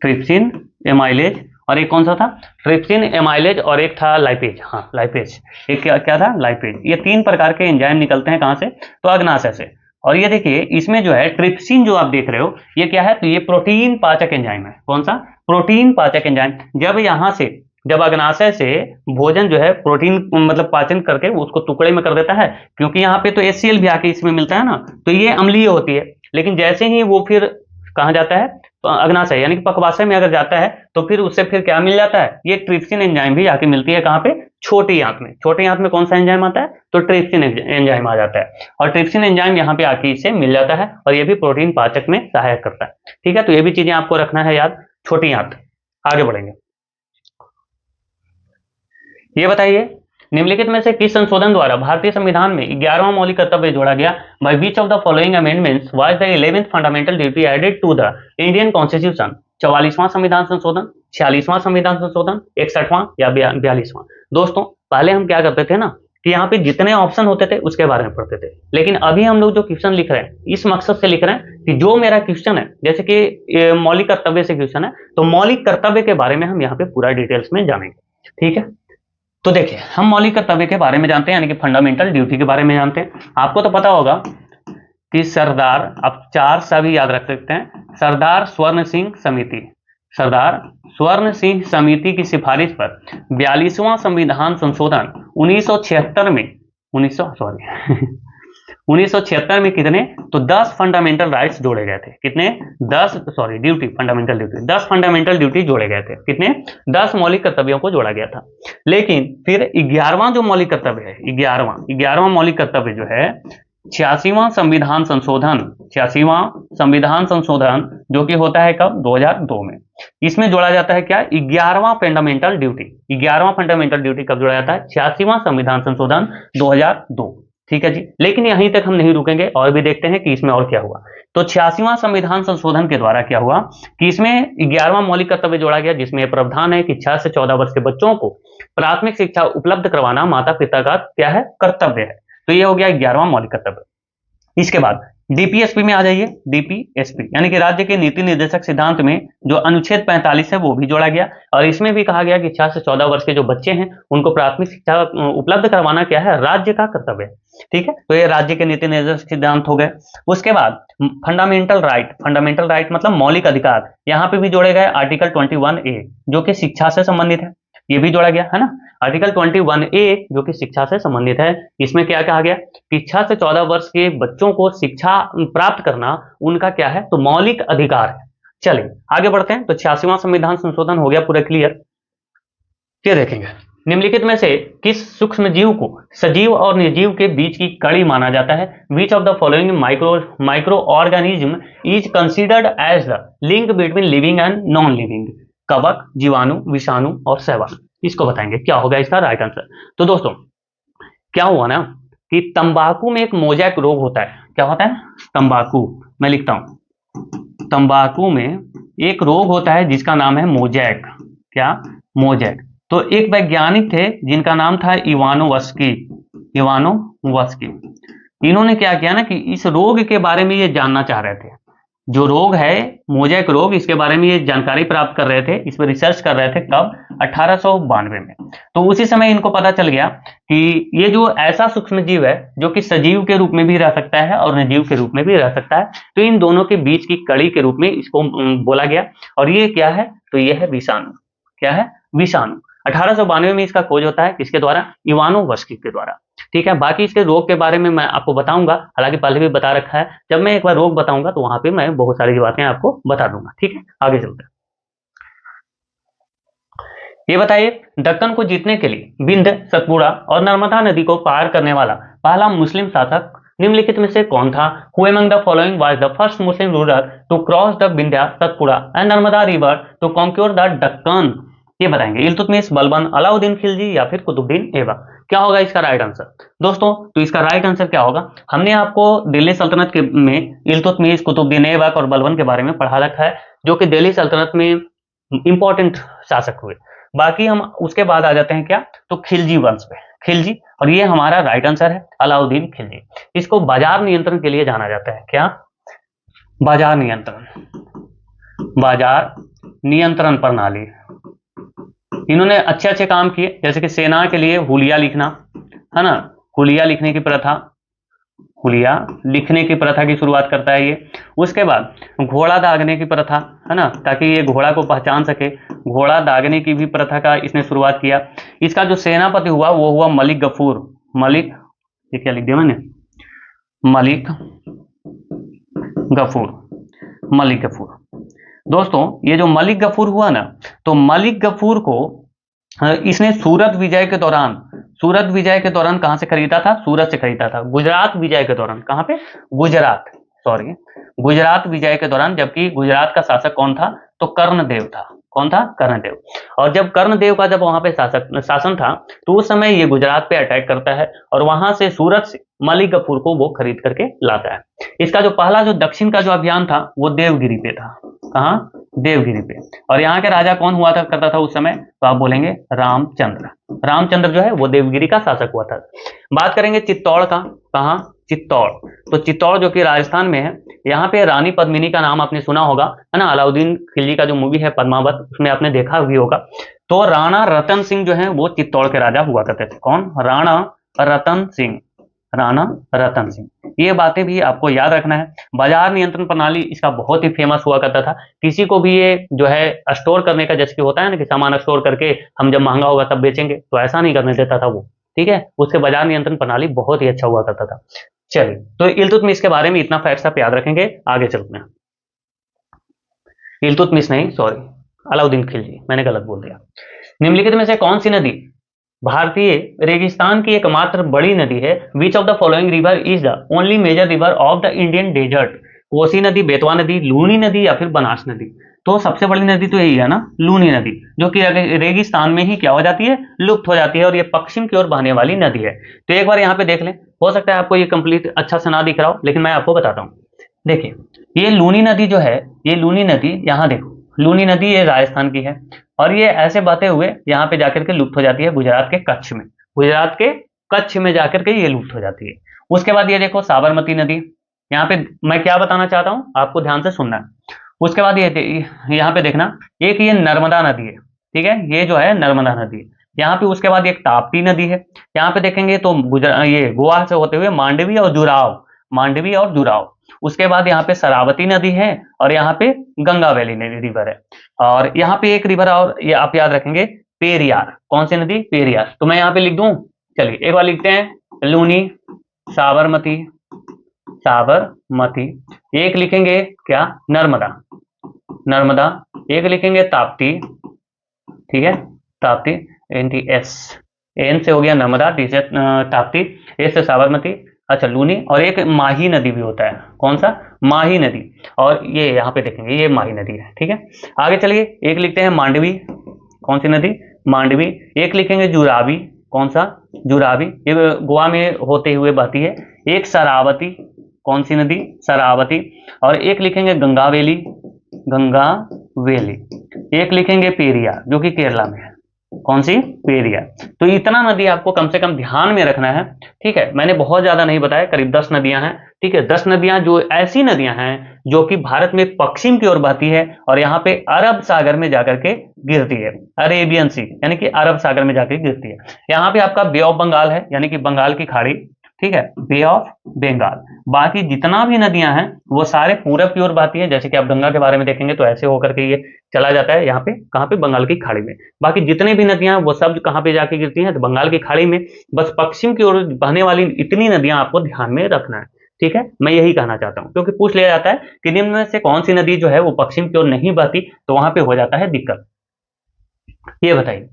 ट्रिप्सिन, इमाइलेज, और एक कौन सा था, ट्रिप्सिन, इमाइलेज, और एक था लाइपेज। हाँ, लाइपेज, एक क्या था, लाइपेज। ये 3 प्रकार के एंजाइम निकलते हैं कहां से, तो अग्नाशय से। और ये देखिए इसमें जो है ट्रिप्सिन जो आप देख रहे हो ये क्या है, तो ये प्रोटीन पाचक एंजाइम है। कौन सा, प्रोटीन पाचक एंजाइम। जब अग्नाशय से भोजन जो है प्रोटीन मतलब पाचन करके उसको टुकड़े में कर देता है, क्योंकि यहाँ पे तो HCl भी आके इसमें मिलता है ना, तो ये अम्लीय होती है। लेकिन जैसे ही वो फिर कहाँ जाता है, अग्नाशय यानी कि पक्वाशय में अगर जाता है तो फिर उससे फिर क्या मिल जाता है, ये ट्रिप्सिन एंजाइम भी आके मिलती है कहाँ पे, छोटी आंत में। छोटी आंत में कौन सा एंजाइम आता है, तो ट्रिप्सिन एंजाइम आ जाता है, और ट्रिप्सिन एंजाइम यहाँ पे आके इसे मिल जाता है और ये भी प्रोटीन पाचक में सहायक करता है। ठीक है, तो ये भी चीजें आपको रखना है याद, छोटी आंत। आगे बढ़ेंगे, ये बताइए निम्नलिखित में से किस संशोधन द्वारा भारतीय संविधान में 11वां मौलिक कर्तव्य जोड़ा गया। By which of the following amendments was the 11th fundamental duty added to the Indian constitution. 44वां संविधान संशोधन, 46वां संविधान संशोधन, 61वां या 42वां। दोस्तों पहले हम क्या करते थे ना कि यहाँ पे जितने ऑप्शन होते थे उसके बारे में पढ़ते थे, लेकिन अभी हम लोग जो क्वेश्चन लिख रहे हैं इस मकसद से लिख रहे हैं कि जो मेरा क्वेश्चन है, जैसे कि मौलिक कर्तव्य से क्वेश्चन है, तो मौलिक कर्तव्य के बारे में हम यहाँ पे पूरा डिटेल्स में जानेंगे। ठीक है, तो देखिए हम मौलिक कर्तव्य के बारे में जानते हैं, यानी कि फंडामेंटल ड्यूटी के बारे में जानते हैं। आपको तो पता होगा कि सरदार, आप 4 सभी याद रख सकते हैं, सरदार स्वर्ण सिंह समिति, सरदार स्वर्ण सिंह समिति की सिफारिश पर 42वां संविधान संशोधन 1976 में 1976 में कितने, तो 10 फंडामेंटल राइट्स जोड़े गए थे। कितने, 10 duty, fundamental duty 10 fundamental duty जोड़े गए थे। कितने, 10 मौलिक कर्तव्यों को जोड़ा गया था। लेकिन फिर 11वां जो मौलिक कर्तव्य है, 11वां मौलिक कर्तव्य जो है 86वां संविधान संशोधन, 86वां संविधान संशोधन जो कि होता है कब, 2002 में। इसमें जोड़ा जाता है क्या, 11वां फंडामेंटल ड्यूटी। 11वां फंडामेंटल ड्यूटी कब जोड़ा जाता है, 86वां संविधान संशोधन 2002। ठीक है जी, लेकिन यहीं तक हम नहीं रुकेंगे और भी देखते हैं कि इसमें और क्या हुआ। तो 86वां संविधान संशोधन के द्वारा क्या हुआ कि इसमें 11वां मौलिक कर्तव्य जोड़ा गया, जिसमें प्रावधान है कि 6 से 14 वर्ष के बच्चों को प्राथमिक शिक्षा उपलब्ध करवाना माता पिता का क्या है, कर्तव्य है। तो ये हो गया 11वां मौलिक कर्तव्य। इसके बाद डीपीएसपी में आ जाइए, डीपीएसपी यानी कि राज्य के नीति निर्देशक सिद्धांत में जो अनुच्छेद 45 है वो भी जोड़ा गया, और इसमें भी कहा गया कि 6 से 14 वर्ष के जो बच्चे हैं उनको प्राथमिक शिक्षा उपलब्ध करवाना क्या है, राज्य का कर्तव्य है। ठीक है, तो ये राज्य के नीति निर्देशक सिद्धांत हो गए। उसके बाद फंडामेंटल राइट मतलब मौलिक अधिकार, यहाँ पे भी जोड़े गए आर्टिकल 21A जो कि शिक्षा से संबंधित है, ये भी जोड़ा गया है ना। आर्टिकल 21A जो कि शिक्षा से संबंधित है, इसमें क्या कहा गया कि 6 से 14 वर्ष के बच्चों को शिक्षा प्राप्त करना उनका क्या है, तो मौलिक अधिकार है। चलिए आगे बढ़ते हैं, तो 86वां संविधान संशोधन हो गया पूरा क्लियर। क्या देखेंगे, निम्नलिखित में से किस सूक्ष्म जीव को सजीव और निर्जीव के बीच की कड़ी माना जाता है। Which of the following micro organism is considered as the link between living and non living. कवक, जीवाणु, विषाणु और शैवाल। इसको बताएंगे क्या होगा इसका राइट आंसर। तो दोस्तों क्या हुआ ना कि तंबाकू में एक मोजैक रोग होता है। क्या होता है, तंबाकू, मैं लिखता हूं, तंबाकू में एक रोग होता है जिसका नाम है मोजैक। क्या, मोजैक। तो एक वैज्ञानिक थे जिनका नाम था इवानोवस्की। इन्होंने क्या किया ना कि इस रोग के बारे में ये जानना चाह रहे थे, जो रोग है मोजैक रोग, इसके बारे में ये जानकारी प्राप्त कर रहे थे, इस पर रिसर्च कर रहे थे। कब, 1892 में। तो उसी समय इनको पता चल गया कि ये जो ऐसा सूक्ष्म जीव है जो कि सजीव के रूप में भी रह सकता है और निर्जीव के रूप में भी रह सकता है, तो इन दोनों के बीच की कड़ी के रूप में इसको बोला गया। और ये क्या है, तो ये है विषाणु। क्या है, विषाणु। 1892 में इसका खोज होता है, किसके द्वारा, इवानोवस्की के द्वारा। ठीक है, बाकी इसके रोग के बारे में मैं आपको बताऊंगा, हालांकि पहले भी बता रखा है, जब मैं एक बार रोग बताऊंगा तो वहां पे मैं बहुत सारी बातें आपको बता दूंगा। ठीक है, आगे चलते हैं। ये बताइए दक्कन को जीतने के लिए विंध्य, सतपुड़ा और नर्मदा नदी को पार करने वाला पहला मुस्लिम शासक निम्नलिखित में से कौन था। Who among the following was the first Muslim ruler to cross the Vindhya, Satpura and Narmada river to conquer the Deccan. ये बताएंगे, इल्तुतमिश, बलबन, अलाउद्दीन खिलजी या फिर कुतुबुद्दीन ऐबक। क्या होगा इसका राइट आंसर दोस्तों, तो इसका राइट आंसर क्या होगा, हमने आपको दिल्ली सल्तनत के में इल्तुतमिश, कुतुबुद्दीन ऐबक और बलबन के बारे में पढ़ा रखा है, जो कि दिल्ली सल्तनत में इंपॉर्टेंट शासक हुए। बाकी हम उसके बाद आ जाते हैं क्या, तो खिलजी वंश पे, खिलजी। और ये हमारा राइट आंसर है अलाउद्दीन खिलजी। इसको बाजार नियंत्रण के लिए जाना जाता है। क्या, बाजार नियंत्रण प्रणाली। इन्होंने अच्छे अच्छे काम किए, जैसे कि सेना के लिए हुलिया लिखना, है ना, हुलिया लिखने की प्रथा की शुरुआत करता है ये। उसके बाद घोड़ा दागने की प्रथा, है ना, ताकि ये घोड़ा को पहचान सके, घोड़ा दागने की भी प्रथा का इसने शुरुआत किया। इसका जो सेनापति हुआ वो हुआ मलिक गफूर। ये क्या लिख दिया मैंने, मलिक गफूर। दोस्तों ये जो मलिक गफूर हुआ ना, तो मलिक गफूर को इसने सूरत विजय के दौरान कहां से खरीदा था? सूरत से खरीदा था। गुजरात विजय के दौरान, कहां पे? गुजरात, सॉरी, गुजरात विजय के दौरान, जबकि गुजरात का शासक कौन था? तो कर्णदेव था। कौन था? कर्णदेव। और जब कर्णदेव का जब वहां पे शासन था, तो उस समय ये गुजरात पे अटैक करता है और वहां से सूरत से मलिक गफूर को वो खरीद करके लाता है। इसका जो पहला जो दक्षिण का जो अभियान था वो देवगिरी पे था। कहां? देवगिरी पे। और यहाँ के राजा कौन हुआ था करता था उस समय? तो आप बोलेंगे रामचंद्र। रामचंद्र जो है वो देवगिरी का शासक हुआ था। बात करेंगे चित्तौड़ का। कहां? चित्तौड़। तो चित्तौड़ जो कि राजस्थान में है, यहाँ पे रानी पद्मिनी का नाम आपने सुना होगा, है ना? अलाउद्दीन खिलजी का जो मूवी है पद्मावत, उसमें आपने देखा भी होगा। तो राणा रतन सिंह जो है वो चित्तौड़ के राजा हुआ करते थे। कौन? राणा रतन सिंह। राणा रतन सिंह। ये बातें भी आपको याद रखना है। बाजार नियंत्रण प्रणाली इसका बहुत ही फेमस हुआ करता था। किसी को भी ये जो है स्टोर करने का, जैसे कि होता है ना कि सामान स्टोर करके हम जब महंगा होगा तब बेचेंगे, तो ऐसा नहीं करने देता था वो। ठीक है, उसके बाजार नियंत्रण प्रणाली बहुत ही अच्छा हुआ करता था। चलिए, तो इल्तुतमिश के बारे में इतना फैक्ट्स आप याद रखेंगे। आगे चलते हैं। इल्तुतमिश नहीं, सॉरी, अलाउद्दीन खिलजी, मैंने गलत बोल दिया। निम्नलिखित में से कौन सी नदी भारतीय रेगिस्तान की एकमात्र बड़ी नदी है? Which of the following river is the only major river of the Indian desert? Kosi नदी, बेतवा नदी, लूनी नदी या फिर बनास नदी? तो सबसे बड़ी नदी तो यही है ना, लूनी नदी, जो कि रेगिस्तान में ही क्या हो जाती है? लुप्त हो जाती है, और ये पश्चिम की ओर बहने वाली नदी है। तो एक बार यहाँ पे देख लें, हो सकता है आपको ये कंप्लीट अच्छा से ना दिख रहा हो, लेकिन मैं आपको बताता हूँ। देखिए, ये लूनी नदी जो है, ये लूनी नदी, यहाँ देखो, लूनी नदी ये राजस्थान की है, और ये ऐसे बहते हुए यहाँ पे जाकर के लुप्त हो जाती है गुजरात के कच्छ में। गुजरात के कच्छ में जाकर के ये लुप्त हो जाती है। उसके बाद ये देखो साबरमती नदी। यहाँ पे मैं क्या बताना चाहता हूँ, आपको ध्यान से सुनना है। उसके बाद ये यहाँ पे देखना, एक ये नर्मदा नदी है। ठीक है, ये जो है नर्मदा नदी है यहाँ पे। उसके बाद एक ताप्ती नदी है। यहाँ पे देखेंगे तो ये गोवा से होते हुए मांडवी और जुड़ाव, मांडवी और जुड़ाव। उसके बाद यहाँ पे शरावती नदी है, और यहाँ पे गंगा वैली रिवर है। और यहाँ पे एक रिवर और ये आप याद रखेंगे, पेरियार। कौन सी नदी? पेरियार। तो मैं यहाँ पे लिख दूं, चलिए एक बार लिखते हैं, लूनी, साबरमती, साबरमती। एक लिखेंगे क्या? नर्मदा, नर्मदा। एक लिखेंगे ताप्ती, ठीक है, ताप्ती, NTS, एन से हो गया नर्मदा, टी से ताप्ती, ए से साबरमती, अच्छा लूनी। और एक माही नदी भी होता है। कौन सा? माही नदी। और ये यहाँ पे देखेंगे, ये माही नदी है। ठीक है, आगे चलिए, एक लिखते हैं मांडवी। कौन सी नदी? मांडवी। एक लिखेंगे जुरावी। कौन सा? जुरावी, ये गोवा में होते हुए बहती है। एक शरावती। कौन सी नदी? शरावती। और एक लिखेंगे गंगावेली, गंगावेली। एक लिखेंगे पेरियार, जो कि केरला में है। कौन सी? पेरियार। तो इतना नदी आपको कम से कम ध्यान में रखना है। ठीक है, मैंने बहुत ज्यादा नहीं बताया, करीब 10 नदियां हैं। ठीक है, 10 नदियां जो ऐसी नदियां हैं जो कि भारत में पश्चिम की ओर बहती है, और यहाँ पे अरब सागर में जाकर के गिरती है। अरेबियन सी, यानी कि अरब सागर में जाकर गिरती है। यहाँ पे आपका बे ऑफ बंगाल है, यानी कि बंगाल की खाड़ी। ठीक है, बे ऑफ बंगाल। बाकी जितना भी नदियां हैं वो सारे पूरब की ओर बहती है। जैसे कि आप गंगा के बारे में देखेंगे तो ऐसे होकर के ये चला जाता है यहाँ पे, कहाँ पे? बंगाल की खाड़ी में। बाकी जितने भी नदियां वो सब कहाँ पे जाके गिरती हैं? तो बंगाल की खाड़ी में। बस पश्चिम की ओर बहने वाली इतनी नदियां आपको ध्यान में रखना है। ठीक है, मैं यही कहना चाहता हूं, क्योंकि पूछ लिया जाता है कि निम्न में से कौन सी नदी जो है वो पश्चिम की ओर नहीं बहती, तो वहां पे हो जाता है दिक्कत। ये बताइए,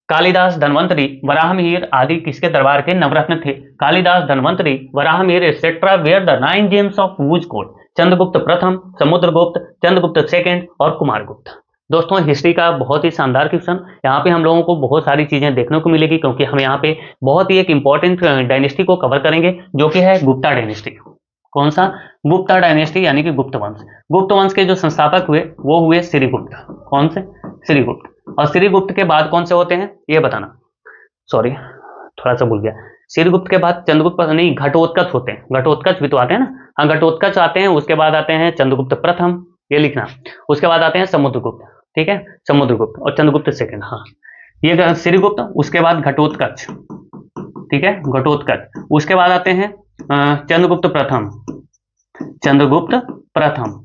कालिदास, धनवंतरी, वराहमिहिर आदि किसके दरबार के नवरत्न थे? Kalidas, Dhanvantari, Varahamihira etcetera were the 9 gems of whose court? Chandragupta प्रथम, समुद्रगुप्त, चंद्रगुप्त सेकंड और कुमारगुप्त। दोस्तों हिस्ट्री का बहुत ही शानदार क्वेश्चन। यहाँ पे हम लोगों को बहुत सारी चीजें देखने को मिलेगी, क्योंकि हम यहाँ पे बहुत ही एक इंपॉर्टेंट डायनेस्टी को कवर करेंगे, जो कि है गुप्ता डायनेस्टी। कौन सा? गुप्ता डायनेस्टी, यानी कि गुप्त वंश। गुप्त वंश के जो संस्थापक हुए वो हुए श्रीगुप्त। कौन से? श्रीगुप्त। और श्रीगुप्त के बाद कौन से होते हैं ये बताना, सॉरी थोड़ा सा भूल गया। श्रीगुप्त के बाद चंद्रगुप्त नहीं, घटोत्कच होते हैं। घटोत्कच भी तो आते हैं ना, हाँ घटोत्कच आते हैं। उसके बाद आते हैं चंद्रगुप्त प्रथम, ये लिखना। उसके बाद आते हैं समुद्रगुप्त, ठीक है, समुद्रगुप्त और चंद्रगुप्त सेकंड। हाँ, ये श्रीगुप्त, उसके बाद घटोत्कच, ठीक है, घटोत्कच। उसके बाद आते हैं चंद्रगुप्त प्रथम, चंद्रगुप्त प्रथम,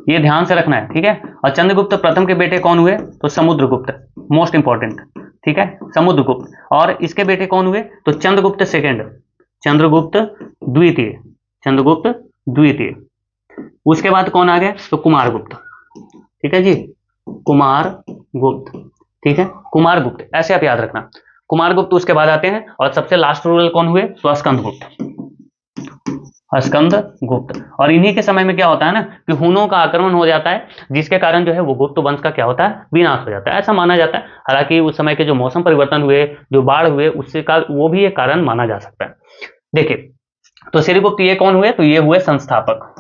ये ध्यान से रखना है। ठीक है, और चंद्रगुप्त प्रथम के बेटे कौन हुए? तो समुद्रगुप्त, मोस्ट इंपॉर्टेंट। ठीक है, समुद्रगुप्त। और इसके बेटे कौन हुए? तो चंद्रगुप्त सेकंड, चंद्रगुप्त द्वितीय, चंद्रगुप्त द्वितीय। उसके बाद कौन आ गया? तो कुमारगुप्त, ठीक है जी, कुमार गुप्त, ठीक है, कुमार गुप्त ऐसे आप याद रखना। कुमार गुप्त उसके बाद आते हैं, और सबसे लास्ट रूलर कौन हुए? स्वस्कंद गुप्त, स्कंद गुप्त। और इन्हीं के समय में क्या होता है ना कि हुनों का आक्रमण हो जाता है, जिसके कारण जो है वो गुप्त वंश का क्या होता है? विनाश हो जाता है, ऐसा माना जाता है। हालांकि उस समय के जो मौसम परिवर्तन हुए, जो बाढ़ हुए, उससे का वो भी एक कारण माना जा सकता है। देखिए, तो श्रीगुप्त ये कौन हुए? तो ये हुए संस्थापक,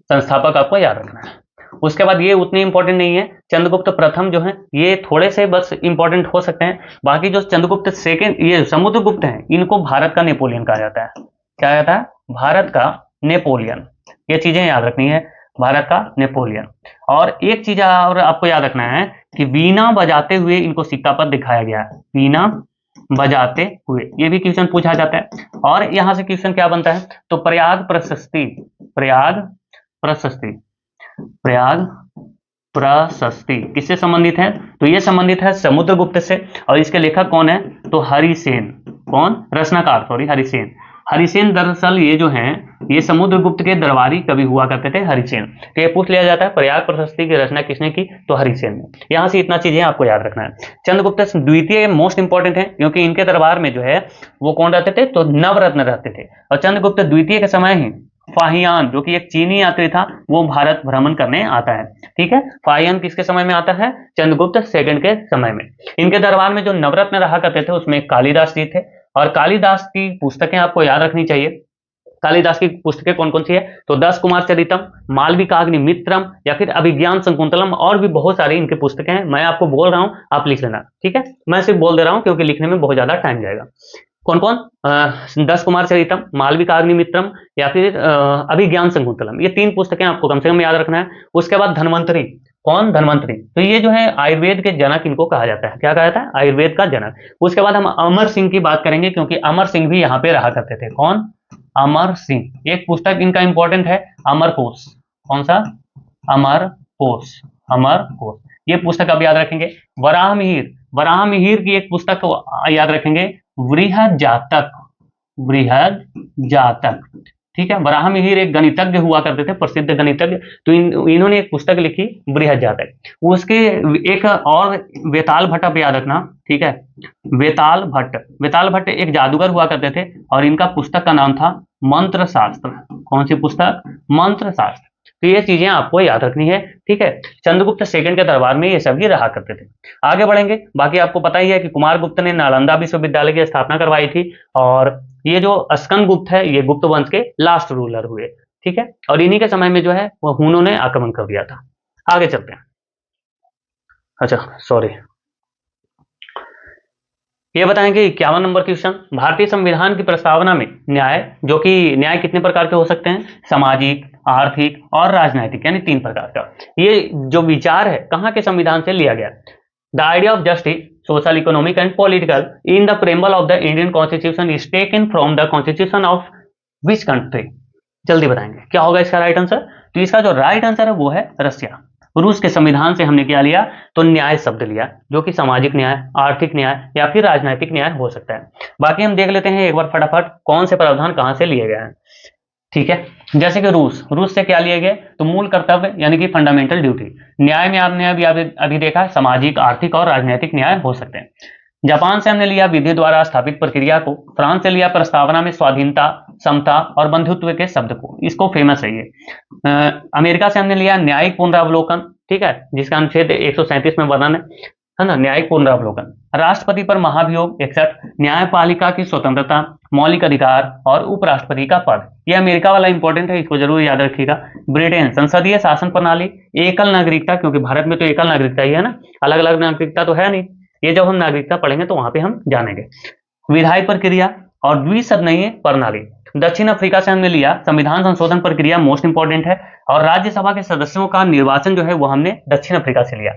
संस्थापक आपको याद रखना है। उसके बाद ये उतने इंपॉर्टेंट नहीं है। चंद्रगुप्त प्रथम जो है ये थोड़े से बस इंपॉर्टेंट हो सकते हैं। बाकी जो चंद्रगुप्त सेकंड, ये समुद्रगुप्त हैं, इनको भारत का नेपोलियन कहा जाता है। क्या कहता है? भारत का नेपोलियन। ये चीजें याद रखनी है, भारत का नेपोलियन। और एक चीज और आपको याद रखना है कि वीणा बजाते हुए इनको सिक्का पर दिखाया गया है, वीणा बजाते हुए, ये भी क्वेश्चन पूछा जाता है। और यहां से क्वेश्चन क्या बनता है? तो प्रयाग प्रशस्ति, प्रयाग प्रशस्ति, प्रयाग प्रशस्ति किससे संबंधित है? तो ये संबंधित है समुद्रगुप्त से। और इसके लेखक कौन है? तो हरिसेन। कौन? रचनाकार, सॉरी, हरिसेन। हरिसेन दरअसल ये जो हैं, ये समुद्रगुप्त के दरबारी कवि हुआ करते थे, हरिसेन। तो ये पूछ लिया जाता है प्रयाग प्रशस्ति की रचना किसने की? तो हरिसेन ने। यहां से इतना चीजें आपको याद रखना है। चंद्रगुप्त द्वितीय मोस्ट इंपॉर्टेंट है, क्योंकि इनके दरबार में जो है वो कौन रहते थे? तो नवरत्न रहते थे। और चंद्रगुप्त द्वितीय के समय ही फाहियान, जो कि एक चीनी यात्री था, वो भारत भ्रमण करने आता है। ठीक है, फाहियान किसके समय में आता है? चंद्रगुप्त सेकंड के समय में। इनके दरबार में जो नवरत्न रहा करते थे उसमें कालिदास जी थे। और कालिदास की पुस्तकें आपको याद रखनी चाहिए। कालिदास की पुस्तकें कौन कौन सी है? तो 10 कुमार चरितम, मालविकाग्निमित्रम, या फिर अभिज्ञान शकुंतलम, और भी बहुत सारी इनकी पुस्तकें हैं। मैं आपको बोल रहा हूं, आप लिख लेना, ठीक है। मैं सिर्फ बोल दे रहा हूं क्योंकि लिखने में बहुत ज्यादा टाइम जाएगा। कौन कौन? 10 कुमार चरितम, मालविकाग्निमित्रम, या फिर अभिज्ञान शकुंतलम, ये 3 पुस्तकें आपको कम से कम याद रखना है। उसके बाद धन्वंतरी। कौन? धन्वंतरी। तो ये जो है आयुर्वेद के जनक इनको कहा जाता है। क्या कहा जाता है? आयुर्वेद का जनक। उसके बाद हम अमर सिंह की बात करेंगे, क्योंकि अमर सिंह भी यहाँ पे रहा करते थे। कौन? अमर सिंह। एक पुस्तक इनका इंपॉर्टेंट है, अमरकोश। कौन सा? अमरकोश, अमरकोश। ये पुस्तक आप याद रखेंगे। वराहमिहिर, वराहमिहिर की एक पुस्तक याद रखेंगे, बृहद जातक, बृहद जातक। ठीक है, वराहमिहिर एक गणितज्ञ हुआ करते थे, प्रसिद्ध गणितज्ञ। तो इन्होंने एक पुस्तक लिखी, बृहद जातक। उसके एक और वेताल भट्ट आप याद रखना, ठीक है, वेताल भट्ट। वेताल भट्ट एक जादूगर हुआ करते थे, और इनका पुस्तक का नाम था मंत्र शास्त्र। कौन सी पुस्तक? मंत्र शास्त्र। तो ये चीजें आपको याद रखनी है, ठीक है। चंद्रगुप्त सेकंड के दरबार में ये सभी रहा करते थे। आगे बढ़ेंगे, बाकी आपको पता ही है कि कुमार गुप्त ने नालंदा विश्वविद्यालय की स्थापना करवाई थी। और ये जो स्कंद गुप्त है, ये गुप्त वंश के लास्ट रूलर हुए, ठीक है। और इन्हीं के समय में जो है वो हुनों ने आक्रमण कर दिया था। आगे चलते हैं। अच्छा, सॉरी, ये बताएंगे 51 नंबर क्वेश्चन। भारतीय संविधान की प्रस्तावना में न्याय, जो कि न्याय कितने प्रकार के हो सकते हैं? सामाजिक, आर्थिक और राजनैतिक, यानी 3 प्रकार का। ये जो विचार है कहाँ के संविधान से लिया गया? The idea of justice, social, economic and political in the preamble of the Indian constitution is taken from the constitution of which country? जल्दी बताएंगे क्या होगा इसका राइट आंसर? तो इसका जो राइट आंसर है वो है रसिया। रूस के संविधान से हमने क्या लिया? तो न्याय शब्द लिया, जो कि सामाजिक न्याय, आर्थिक न्याय या फिर राजनीतिक न्याय हो सकता है। बाकी हम देख लेते हैं एक बार फटाफट कौन से प्रावधान कहां से लिए गए हैं, ठीक है। जैसे कि रूस से क्या लिए गए? तो मूल कर्तव्य, यानी कि फंडामेंटल ड्यूटी। न्याय में आपने अभी देखा सामाजिक, आर्थिक और राजनीतिक न्याय हो सकते हैं। जापान से हमने लिया विधि द्वारा स्थापित प्रक्रिया को। फ्रांस से लिया प्रस्तावना में स्वाधीनता, समता और बंधुत्व के शब्द को, इसको फेमस है ये। अमेरिका से हमने लिया न्यायिक पुनरावलोकन, ठीक है, जिसका अनुच्छेद 137 में वर्णन है ना, न्यायिक पुनरावलोकन। राष्ट्रपति पर महाभियोग 61, न्यायपालिका की स्वतंत्रता, मौलिक अधिकार और उपराष्ट्रपति का पद। यह अमेरिका वाला इंपॉर्टेंट है, इसको जरूर याद रखिएगा। ब्रिटेन, संसदीय शासन प्रणाली, एकल नागरिकता, क्योंकि भारत में तो एकल नागरिकता ही है ना, अलग अलग नागरिकता तो है नहीं। ये जब हम नागरिकता पढ़ेंगे तो वहां पे हम जानेंगे। विधायी प्रक्रिया और द्विसदनीय प्रणाली। दक्षिण अफ्रीका से हमने लिया संविधान संशोधन प्रक्रिया, मोस्ट इंपॉर्टेंट है। और राज्यसभा के सदस्यों का निर्वाचन जो है वो हमने दक्षिण अफ्रीका से लिया।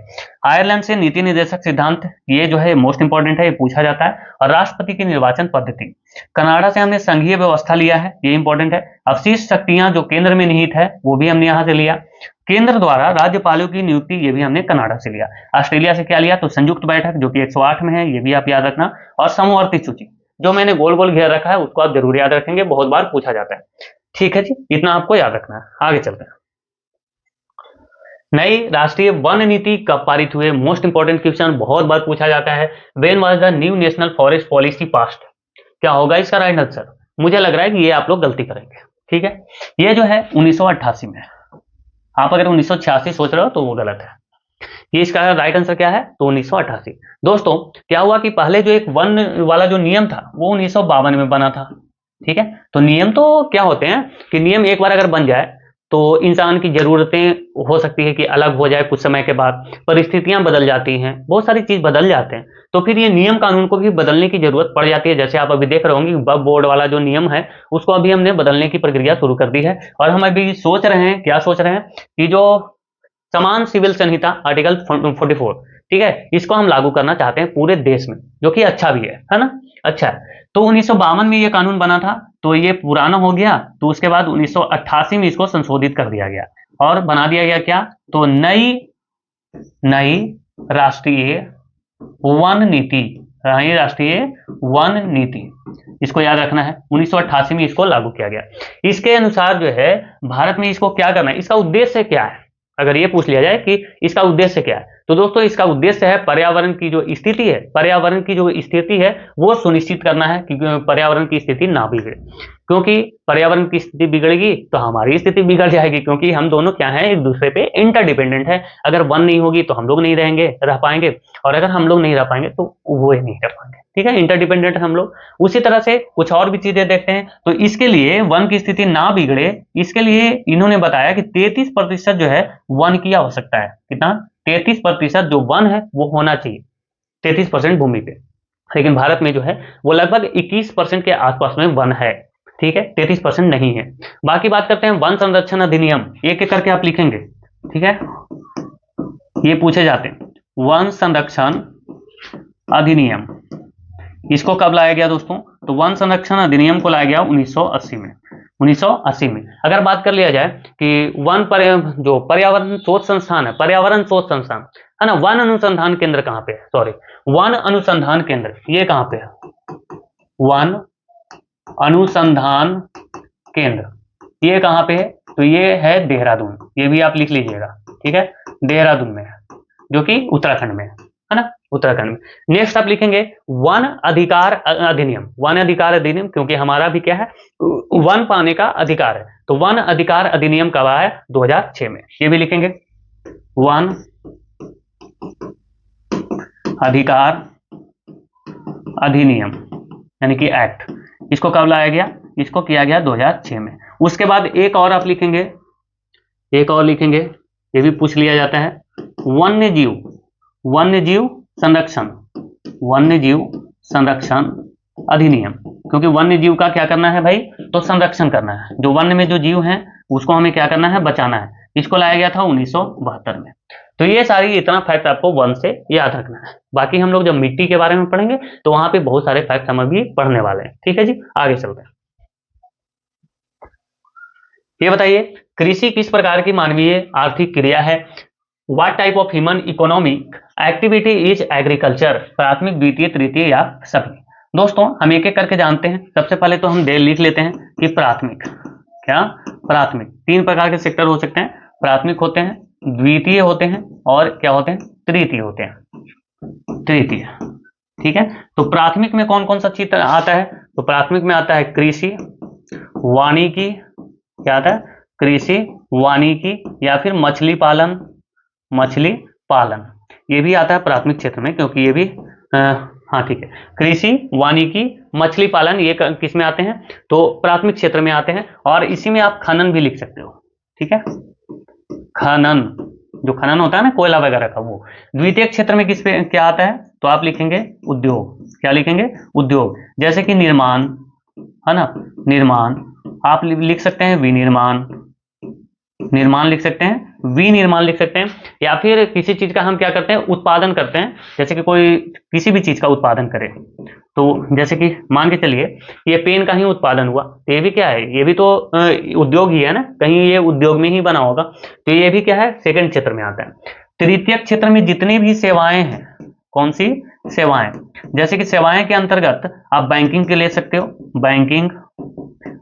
आयरलैंड से नीति निर्देशक सिद्धांत, ये जो है मोस्ट इंपॉर्टेंट है, ये पूछा जाता है। और राष्ट्रपति की निर्वाचन पद्धति। कनाडा से हमने संघीय व्यवस्था लिया है, ये इंपॉर्टेंट है। अवशिष्ट शक्तियां जो केंद्र में निहित है वो भी हमने यहां से लिया। केंद्र द्वारा राज्यपालों की नियुक्ति, ये भी हमने कनाडा से लिया। ऑस्ट्रेलिया से क्या लिया? तो संयुक्त बैठक, जो कि 108 में है, ये भी आप याद रखना। और समवर्ती सूची, जो मैंने गोल गोल घेर रखा है उसको आप जरूर याद रखेंगे, बहुत बार पूछा जाता है। ठीक है जी, इतना आपको याद रखना है। आगे चलते हैं। नई राष्ट्रीय वन नीति कब पारित हुए? मोस्ट इंपॉर्टेंट क्वेश्चन, बहुत बार पूछा जाता है। When was the new national forest policy passed? क्या होगा इसका राइट आंसर? मुझे लग रहा है कि ये आप लोग गलती करेंगे, ठीक है। ये जो है 1988 में। आप अगर 1986 सोच रहे हो तो वो गलत है। ये इसका राइट आंसर क्या है? तो 1988। दोस्तों क्या हुआ कि पहले जो एक वन वाला जो नियम था वो 1952 में बना था, ठीक है। तो नियम तो क्या होते हैं कि नियम एक बार अगर बन जाए तो इंसान की जरूरतें हो सकती है कि अलग हो जाए, कुछ समय के बाद परिस्थितियां बदल जाती हैं, बहुत सारी चीज बदल जाते हैं, तो फिर ये नियम कानून को भी बदलने की जरूरत पड़ जाती है। जैसे आप अभी देख रहे होंगे वक्फ बोर्ड वाला जो नियम है उसको अभी हमने बदलने की प्रक्रिया शुरू कर दी है, और हम अभी सोच रहे हैं, क्या सोच रहे हैं कि जो समान सिविल संहिता आर्टिकल 44, ठीक है, इसको हम लागू करना चाहते हैं पूरे देश में, जो कि अच्छा भी है ना, अच्छा है। तो 1952 में ये कानून बना था, तो ये पुराना हो गया, तो उसके बाद 1988 में इसको संशोधित कर दिया गया और बना दिया गया क्या? तो नई राष्ट्रीय वन नीति, नई राष्ट्रीय वन नीति, इसको याद रखना है। 1988 में इसको लागू किया गया। इसके अनुसार जो है भारत में इसको क्या करना है, इसका उद्देश्य क्या है, अगर ये पूछ लिया जाए कि इसका उद्देश्य क्या है, तो दोस्तों इसका उद्देश्य है पर्यावरण की जो स्थिति है, पर्यावरण की जो स्थिति है वो सुनिश्चित करना है कि पर्यावरण की स्थिति ना बिगड़े, क्योंकि पर्यावरण की स्थिति बिगड़ेगी तो हमारी स्थिति बिगड़ जाएगी, क्योंकि हम दोनों क्या है, एक दूसरे पे इंटरडिपेंडेंट है। अगर वन नहीं होगी तो हम लोग नहीं रहेंगे, रह पाएंगे, और अगर हम लोग नहीं रह पाएंगे तो वो नहीं रह पाएंगे, ठीक है, इंटरडिपेंडेंट हम लोग। उसी तरह से कुछ और भी चीजें देखते हैं। तो इसके लिए वन की स्थिति ना बिगड़े, इसके लिए इन्होंने बताया कि 33% जो है वन की आवश्यकता है। कितना? 33% जो वन है वो होना चाहिए, 33% भूमि पे। लेकिन भारत में जो है वो लगभग 21% के आसपास में वन है, ठीक है, 33% नहीं है। बाकी बात करते हैं वन संरक्षण अधिनियम, एक एक करके आप लिखेंगे, ठीक है, ये पूछे जाते हैं। वन संरक्षण अधिनियम, इसको कब लाया गया दोस्तों? तो वन संरक्षण अधिनियम को लाया गया 1980 में। 1980 में अगर बात कर लिया जाए कि जो पर्यावरण शोध संस्थान है, पर्यावरण शोध संस्थान है ना, वन अनुसंधान केंद्र कहाँ पे है? सॉरी, वन अनुसंधान केंद्र ये कहाँ पे है? वन अनुसंधान केंद्र ये कहाँ पे है? तो ये है देहरादून, ये भी आप लिख लीजिएगा, ठीक है, देहरादून में है, जो कि उत्तराखंड में है ना, उत्तराखंड में। नेक्स्ट आप लिखेंगे वन अधिकार अधिनियम, वन अधिकार अधिनियम, क्योंकि हमारा भी क्या है, वन पाने का अधिकार है। तो वन अधिकार अधिनियम कब आया? 2006 में, ये भी लिखेंगे, वन अधिकार अधिनियम यानी कि एक्ट, इसको कब लाया गया? इसको किया गया 2006 में। उसके बाद एक और आप लिखेंगे, एक और लिखेंगे, ये भी पूछ लिया जाता है, वन्यजीव संरक्षण, वन्यजीव संरक्षण अधिनियम, क्योंकि वन्य जीव का क्या करना है भाई? तो संरक्षण करना है, जो वन्य में जो जीव हैं उसको हमें क्या करना है? बचाना है। इसको लाया गया था 1972 में। तो ये सारी इतना फैक्ट आपको वन से याद रखना है। बाकी हम लोग जब मिट्टी के बारे में पढ़ेंगे तो वहां पे बहुत सारे फैक्ट हम अभी पढ़ने वाले हैं, ठीक है जी। आगे चलते हैं। ये बताइए कृषि किस प्रकार की मानवीय आर्थिक क्रिया है? What type of human economic activity is agriculture? प्राथमिक, द्वितीय, तृतीय या सभी? दोस्तों हम एक एक करके जानते हैं। सबसे पहले तो हम लिख लेते हैं कि प्राथमिक, क्या प्राथमिक 3 प्रकार के सेक्टर हो सकते हैं, प्राथमिक होते हैं, द्वितीय होते हैं और क्या होते हैं? तृतीय होते हैं, तृतीय, ठीक है। तो प्राथमिक में कौन कौन सा चीज आता है? तो प्राथमिक में आता है कृषि, वानिकी, क्या आता है? कृषि, वानिकी या फिर मछली पालन, मछली पालन ये भी आता है प्राथमिक क्षेत्र में, क्योंकि ये भी हाँ ठीक है, कृषि, वानिकी, मछली पालन ये किस में आते हैं? तो प्राथमिक क्षेत्र में आते हैं। और इसी में आप खनन भी लिख सकते हो, ठीक है, खनन, जो खनन होता है ना कोयला वगैरह का, वो। द्वितीय क्षेत्र में किस पे क्या आता है? तो आप लिखेंगे उद्योग, क्या लिखेंगे? उद्योग, जैसे कि निर्माण, है ना, निर्माण आप लिख सकते हैं, विनिर्माण, निर्माण लिख सकते हैं, विनिर्माण लिख सकते हैं, या फिर किसी चीज का हम क्या करते हैं? उत्पादन करते हैं, जैसे कि कोई किसी भी चीज का उत्पादन करे, तो जैसे कि मान के चलिए ये पेन का ही उत्पादन हुआ, तो ये भी क्या है? ये भी तो उद्योग ही है ना, कहीं ये उद्योग में ही बना होगा, तो ये भी क्या है? सेकंड क्षेत्र में आता है। तृतीय क्षेत्र में जितनी भी सेवाएं हैं, कौन सी सेवाएं? जैसे कि सेवाएं के अंतर्गत आप बैंकिंग के ले सकते हो, बैंकिंग,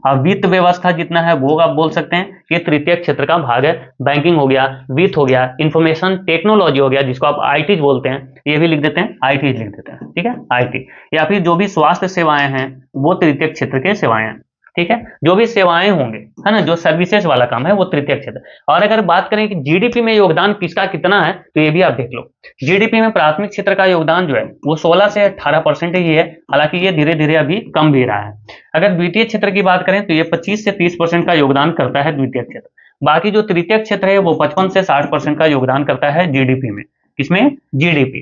और वित्त व्यवस्था जितना है वो आप बोल सकते हैं, ये तृतीय क्षेत्र का भाग है। बैंकिंग हो गया, वित्त हो गया, इंफॉर्मेशन टेक्नोलॉजी हो गया जिसको आप आईटी बोलते हैं, ये भी लिख देते हैं, आईटी लिख देते हैं, ठीक है, आईटी। या फिर जो भी स्वास्थ्य सेवाएं हैं वो तृतीय क्षेत्र के सेवाएं हैं, ठीक है, जो भी सेवाएं होंगे, है ना, जो सर्विसेज वाला काम है वो तृतीय क्षेत्र। और अगर बात करें कि जीडीपी में योगदान किसका कितना है, तो ये भी आप देख लो। जीडीपी में प्राथमिक क्षेत्र का योगदान जो है वो 16 से 18% ही है, हालांकि ये धीरे धीरे अभी कम भी रहा है। अगर द्वितीय क्षेत्र की बात करें तो ये 25 से 30% का योगदान करता है द्वितीय क्षेत्र। बाकी जो तृतीय क्षेत्र है वो 55 से 60% का योगदान करता है जीडीपी में। किसमें? जीडीपी,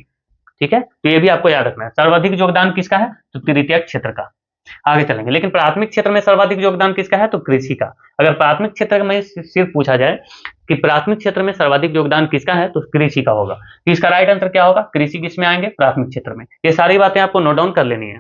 ठीक है। तो ये भी आपको याद रखना है, सर्वाधिक योगदान किसका है, तो तृतीय क्षेत्र का। आगे चलेंगे, लेकिन प्राथमिक क्षेत्र में सर्वाधिक योगदान किसका है, तो कृषि का। अगर प्राथमिक क्षेत्र में सिर्फ पूछा जाए कि प्राथमिक क्षेत्र में सर्वाधिक योगदान किसका है, तो कृषि का होगा। तो इसका राइट आंसर क्या होगा, कृषि किसमें आएंगे, प्राथमिक क्षेत्र में। ये सारी बातें आपको नोट डाउन कर लेनी है।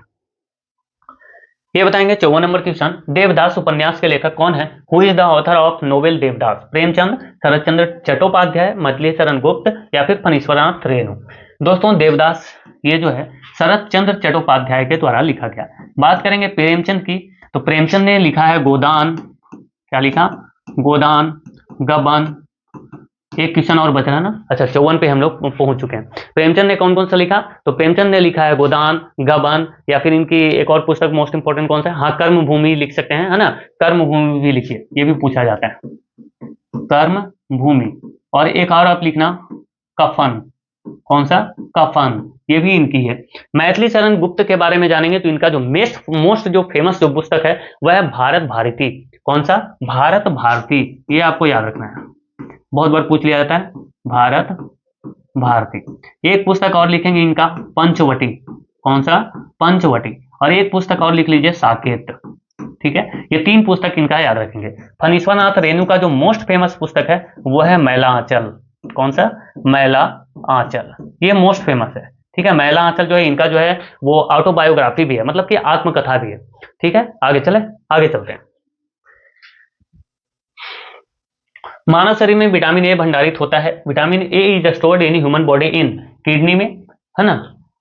ये बताएंगे 54 नंबर क्वेश्चन, देवदास उपन्यास के लेखक कौन है? Who is the author of novel Devdas? Premchand, Sarat Chandra Chattopadhyay, मछली शरण गुप्त या फिर फणीश्वरनाथ रेणु? दोस्तों देवदास ये जो है शरत चंद्र चट्टोपाध्याय के द्वारा लिखा गया। बात करेंगे प्रेमचंद की, तो प्रेमचंद ने लिखा है गोदान, क्या लिखा, गोदान, गबन। एक क्वेश्चन और बचा है ना, अच्छा 54 पे हम लोग पहुंच चुके हैं। प्रेमचंद ने कौन कौन सा लिखा, तो प्रेमचंद ने लिखा है गोदान, गबन, या फिर इनकी एक और पुस्तक मोस्ट इंपोर्टेंट कौन सा है, हाँ कर्म भूमि लिख सकते हैं, है ना, कर्म भूमि भी लिखिए, ये भी पूछा जाता है, कर्म भूमि। और एक और आप लिखना कफन, कौन सा, कफन, ये भी इनकी है। मैथिली शरण गुप्त के बारे में जानेंगे तो इनका जो मोस्ट जो फेमस जो पुस्तक है वह है भारत भारती। कौन सा, भारत भारती, ये आपको याद रखना है, बहुत बार पूछ लिया जाता है, भारत भारती। एक पुस्तक और लिखेंगे इनका पंचवटी, कौन सा, पंचवटी। और एक पुस्तक और लिख लीजिए साकेत, ठीक है। ये 3 पुस्तक इनका याद रखेंगे। फणीश्वरनाथ रेणु का जो मोस्ट फेमस पुस्तक है वो है मैला आंचल। कौन सा, मैला आंचल, ये मोस्ट फेमस है, ठीक है। मैला आंचल जो है इनका जो है वो ऑटोबायोग्राफी भी है, मतलब कि आत्मकथा भी है, ठीक है। आगे चलते हैं। मानव शरीर में विटामिन ए भंडारित होता है। Vitamin A is stored in human body in kidney में, है ना,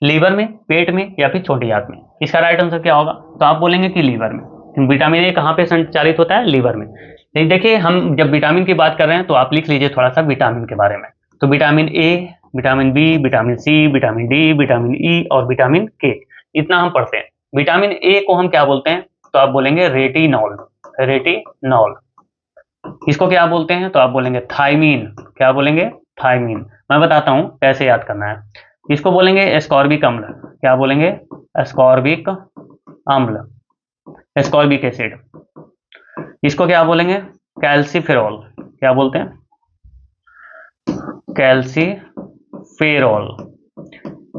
लीवर में, पेट में या फिर छोटी आंत में। इसका राइट आंसर क्या होगा, तो आप बोलेंगे कि लीवर में। विटामिन ए कहाँ पे संचालित होता है, लीवर में। लेकिन देखिए हम जब विटामिन की बात कर रहे हैं तो आप लिख लीजिए थोड़ा सा विटामिन के बारे में। तो vitamin A, vitamin B, vitamin C, vitamin D, vitamin E और विटामिन के, इतना हम पढ़ते हैं। विटामिन ए को हम क्या बोलते हैं, तो आप बोलेंगे रेटिनॉल, रेटिनॉल। इसको क्या बोलते हैं, तो आप बोलेंगे थायमीन, क्या बोलेंगे, थायमीन। मैं बताता हूं कैसे याद करना है। इसको बोलेंगे एस्कॉर्बिक अम्ल, क्या बोलेंगे, एस्कॉर्बिक अम्ल, एस्कॉर्बिक एसिड। इसको क्या बोलेंगे, कैल्सीफेरॉल, क्या बोलते हैं, कैल्सीफेरॉल।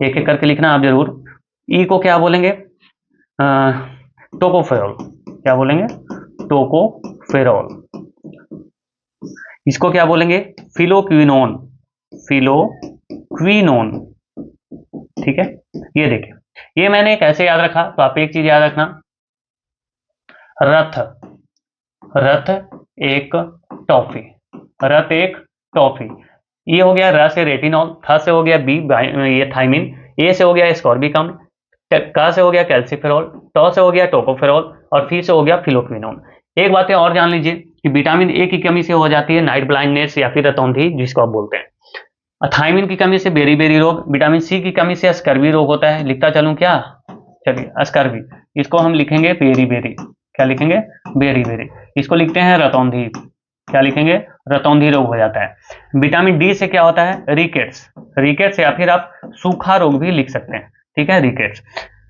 एक एक करके लिखना आप जरूर। ई को क्या बोलेंगे, टोकोफेरॉल, क्या बोलेंगे, टोकोफेरॉल। इसको क्या बोलेंगे, फिलोक्विनोन, फिलोक्विनोन, ठीक है। ये देखिए, ये मैंने कैसे याद रखा, तो आप एक चीज याद रखना, रथ, रथ एक टॉफी, रथ एक टॉफी। ये हो गया र से रेटिनॉल, थ से हो गया बी ये थायमीन, ए से हो गया एस्कॉर्बिक अम्ल, क से हो गया कैल्सीफेरॉल, ट से हो गया टोकोफेरॉल और फी से हो गया फिलोक्विनोन। एक बात और जान लीजिए कि विटामिन ए की कमी से हो जाती है नाइट ब्लाइंडनेस या फिर रतौंधी जिसको आप बोलते हैं। थायमीन की कमी से बेरी रोग, विटामिन सी की कमी से स्कर्वी रोग होता है। लिखता चलूं क्या, चलिए स्कर्वी, इसको हम लिखेंगे बेरी, क्या लिखेंगे, बेरी। इसको लिखते हैं रतौंधी, क्या लिखेंगे, रतौंधी रोग हो जाता है। विटामिन डी से क्या होता है, रिकेट्स या फिर आप सूखा रोग भी लिख सकते हैं, ठीक है, रिकेट्स।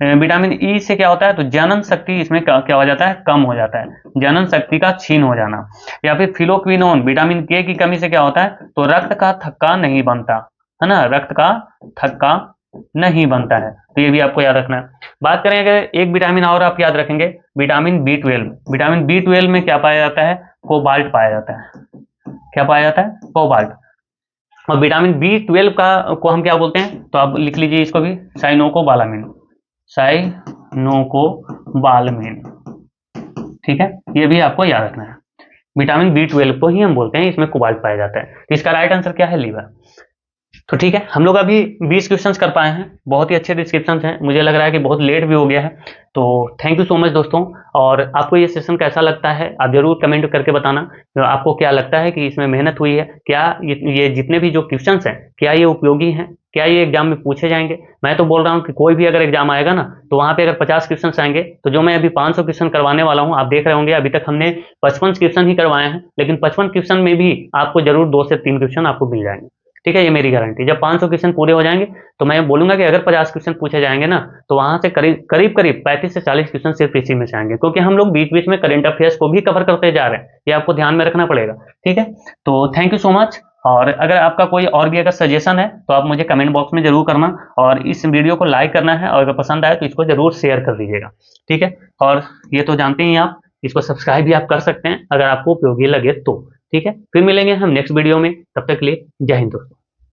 विटामिन ई से क्या होता है, तो जनन शक्ति इसमें क्या हो जाता है, कम हो जाता है, जनन शक्ति का छीन हो जाना। या फिर फिलोक्विनोन, विटामिन के की कमी से क्या होता है, तो रक्त का थक्का नहीं बनता, है ना, रक्त का थक्का नहीं बनता है। तो ये भी आपको याद रखना है। बात करें अगर एक विटामिन और आप याद रखेंगे, विटामिन B12। विटामिन B12 में क्या पाया जाता है, कोबाल्ट पाया जाता है, क्या पाया जाता है, कोबाल्ट। और विटामिन B12 को हम क्या बोलते हैं, तो आप लिख लीजिए इसको भी साइनोकोबालामिन, साइनोकोबालामिन, ठीक है। ये भी आपको याद रखना है। विटामिन B12 को ही हम बोलते हैं, इसमें कोबाल्ट पाया जाता है। तो इसका राइट आंसर क्या है, लीवर। तो ठीक है, हम लोग अभी 20 क्वेश्चंस कर पाए हैं, बहुत ही अच्छे डिस्क्रिप्शन हैं। मुझे लग रहा है कि बहुत लेट भी हो गया है, तो थैंक यू सो मच दोस्तों। और आपको ये सेशन कैसा लगता है आप जरूर कमेंट करके बताना। तो आपको क्या लगता है कि इसमें मेहनत हुई है क्या, ये जितने भी जो क्वेश्चंस हैं क्या ये उपयोगी हैं, क्या ये एग्जाम में पूछे जाएंगे। मैं तो बोल रहा हूँ कि कोई भी अगर एग्जाम आएगा ना, तो वहां पे अगर 50 क्वेश्चन आएंगे, तो जो मैं अभी 500 क्वेश्चन करवाने वाला हूँ, आप देख रहे होंगे अभी तक हमने 55 क्वेश्चन ही करवाए हैं, लेकिन 55 क्वेश्चन में भी आपको जरूर 2 से 3 क्वेश्चन आपको मिल जाएंगे। ठीक है, ये मेरी गारंटी। जब 500 क्वेश्चन पूरे हो जाएंगे, तो मैं बोलूंगा कि अगर 50 क्वेश्चन पूछे जाएंगे ना, तो वहां से करीब करीब करीब 35 से 40 क्वेश्चन सिर्फ इसी में से आएंगे, क्योंकि हम लोग बीच बीच में करंट अफेयर्स को भी कवर करते जा रहे हैं, ये आपको ध्यान में रखना पड़ेगा। ठीक है, तो थैंक यू सो मच। और अगर आपका कोई और भी अगर सजेशन है, तो आप मुझे कमेंट बॉक्स में जरूर करना, और इस वीडियो को लाइक करना है, और अगर पसंद आए तो इसको जरूर शेयर कर दीजिएगा। ठीक है, और ये तो जानते ही आप, इसको सब्सक्राइब भी आप कर सकते हैं अगर आपको उपयोगी लगे तो। ठीक है, फिर मिलेंगे हम नेक्स्ट वीडियो में, तब तक के लिए जय हिंद दोस्तों।